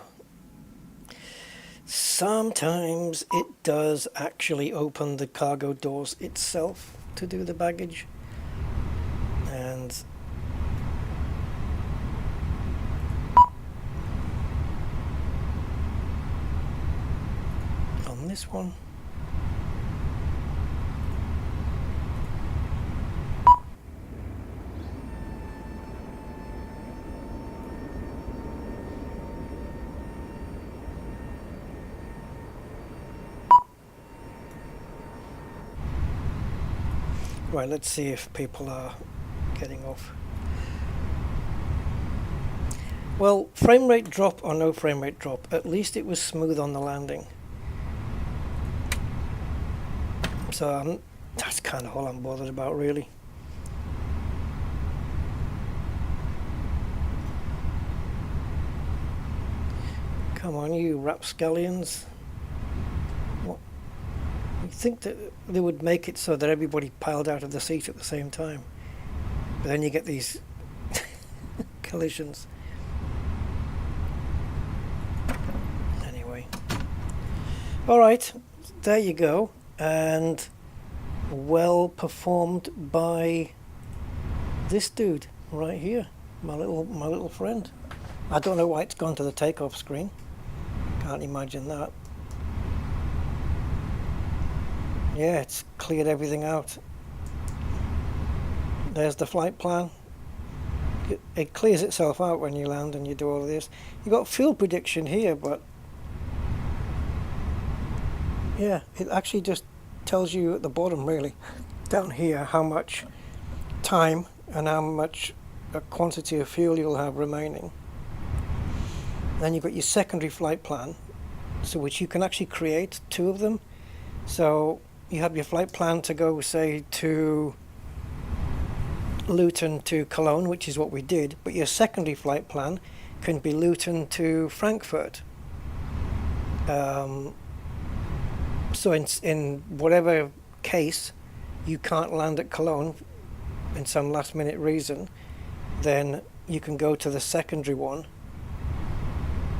Sometimes it does actually open the cargo doors itself to do the baggage. And on this one, right, let's see if people are getting off. Well, frame rate drop or no frame rate drop, at least it was smooth on the landing. So that's kind of all I'm bothered about, really. Come on, you rapscallions. What? You'd think that they would make it so that everybody piled out of the seat at the same time. But then you get these collisions. Anyway. Alright, there you go. And well performed by this dude right here. My little friend. I don't know why it's gone to the takeoff screen. Can't imagine that. Yeah, it's cleared everything out. There's the flight plan. It clears itself out when you land and you do all of this. You've got fuel prediction here, but yeah, it actually just tells you at the bottom, really, down here, how much time and how much quantity of fuel you'll have remaining. Then you've got your secondary flight plan, so which you can actually create 2 of them. So you have your flight plan to go, say, to Luton to Cologne, which is what we did, but your secondary flight plan can be Luton to Frankfurt. So in whatever case you can't land at Cologne in some last minute reason, then you can go to the secondary one,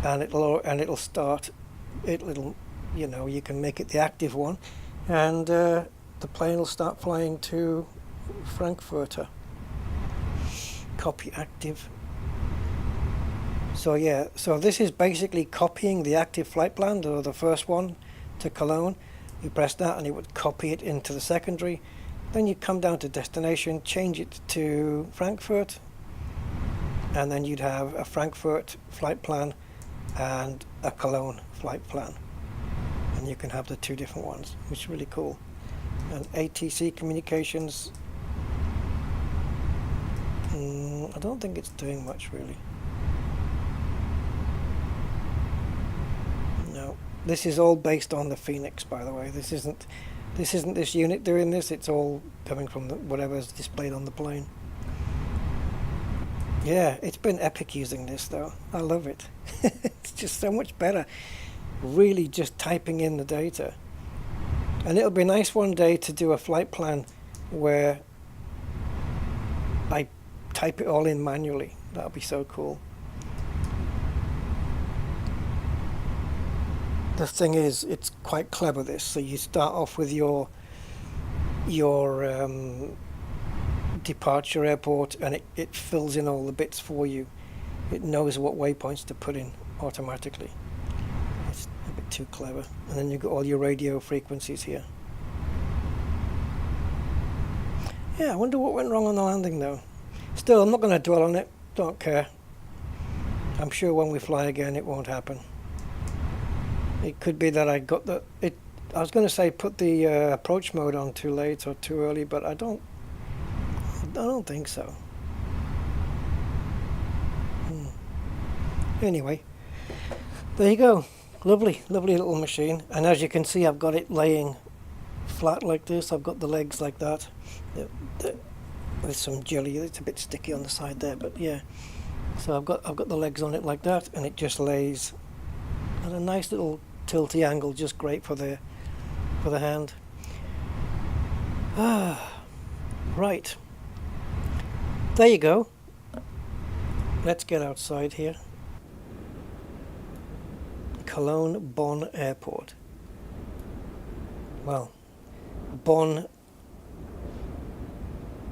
and it'll start. It'll you can make it the active one, and the plane will start flying to Frankfurter. Copy active. So yeah, so this is basically copying the active flight plan, or the first one, to Cologne. You press that and it would copy it into the secondary. Then you come down to destination, change it to Frankfurt, and then you'd have a Frankfurt flight plan and a Cologne flight plan. And you can have the two different ones, which is really cool. And ATC communications, I don't think it's doing much really. No, this is all based on the Fenix, by the way. This isn't this unit doing this. It's all coming from whatever's displayed on the plane. Yeah, it's been epic using this though. I love it. It's just so much better. Really just typing in the data. And it'll be nice one day to do a flight plan where I type it all in manually. That'll be so cool. The thing is, it's quite clever this. So you start off with your departure airport, and it fills in all the bits for you. It knows what waypoints to put in automatically. It's a bit too clever. And then you've got all your radio frequencies here. Yeah, I wonder what went wrong on the landing though. Still, I'm not going to dwell on it. Don't care. I'm sure when we fly again it won't happen. It could be that I got I was going to say put the approach mode on too late or too early, but I don't think so. Anyway, there you go. Lovely little machine. And as you can see, I've got it laying flat like this. I've got the legs like that. With some jelly. It's a bit sticky on the side there, but yeah. So I've got the legs on it like that, and it just lays at a nice little tilty angle, just great for the hand. Right. There you go. Let's get outside here. Cologne Bonn Airport. Well, Bon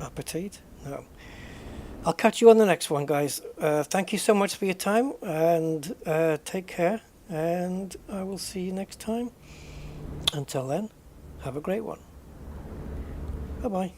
Appetit? No. I'll catch you on the next one, guys. Thank you so much for your time, and take care, and I will see you next time. Until then, have a great one. Bye-bye.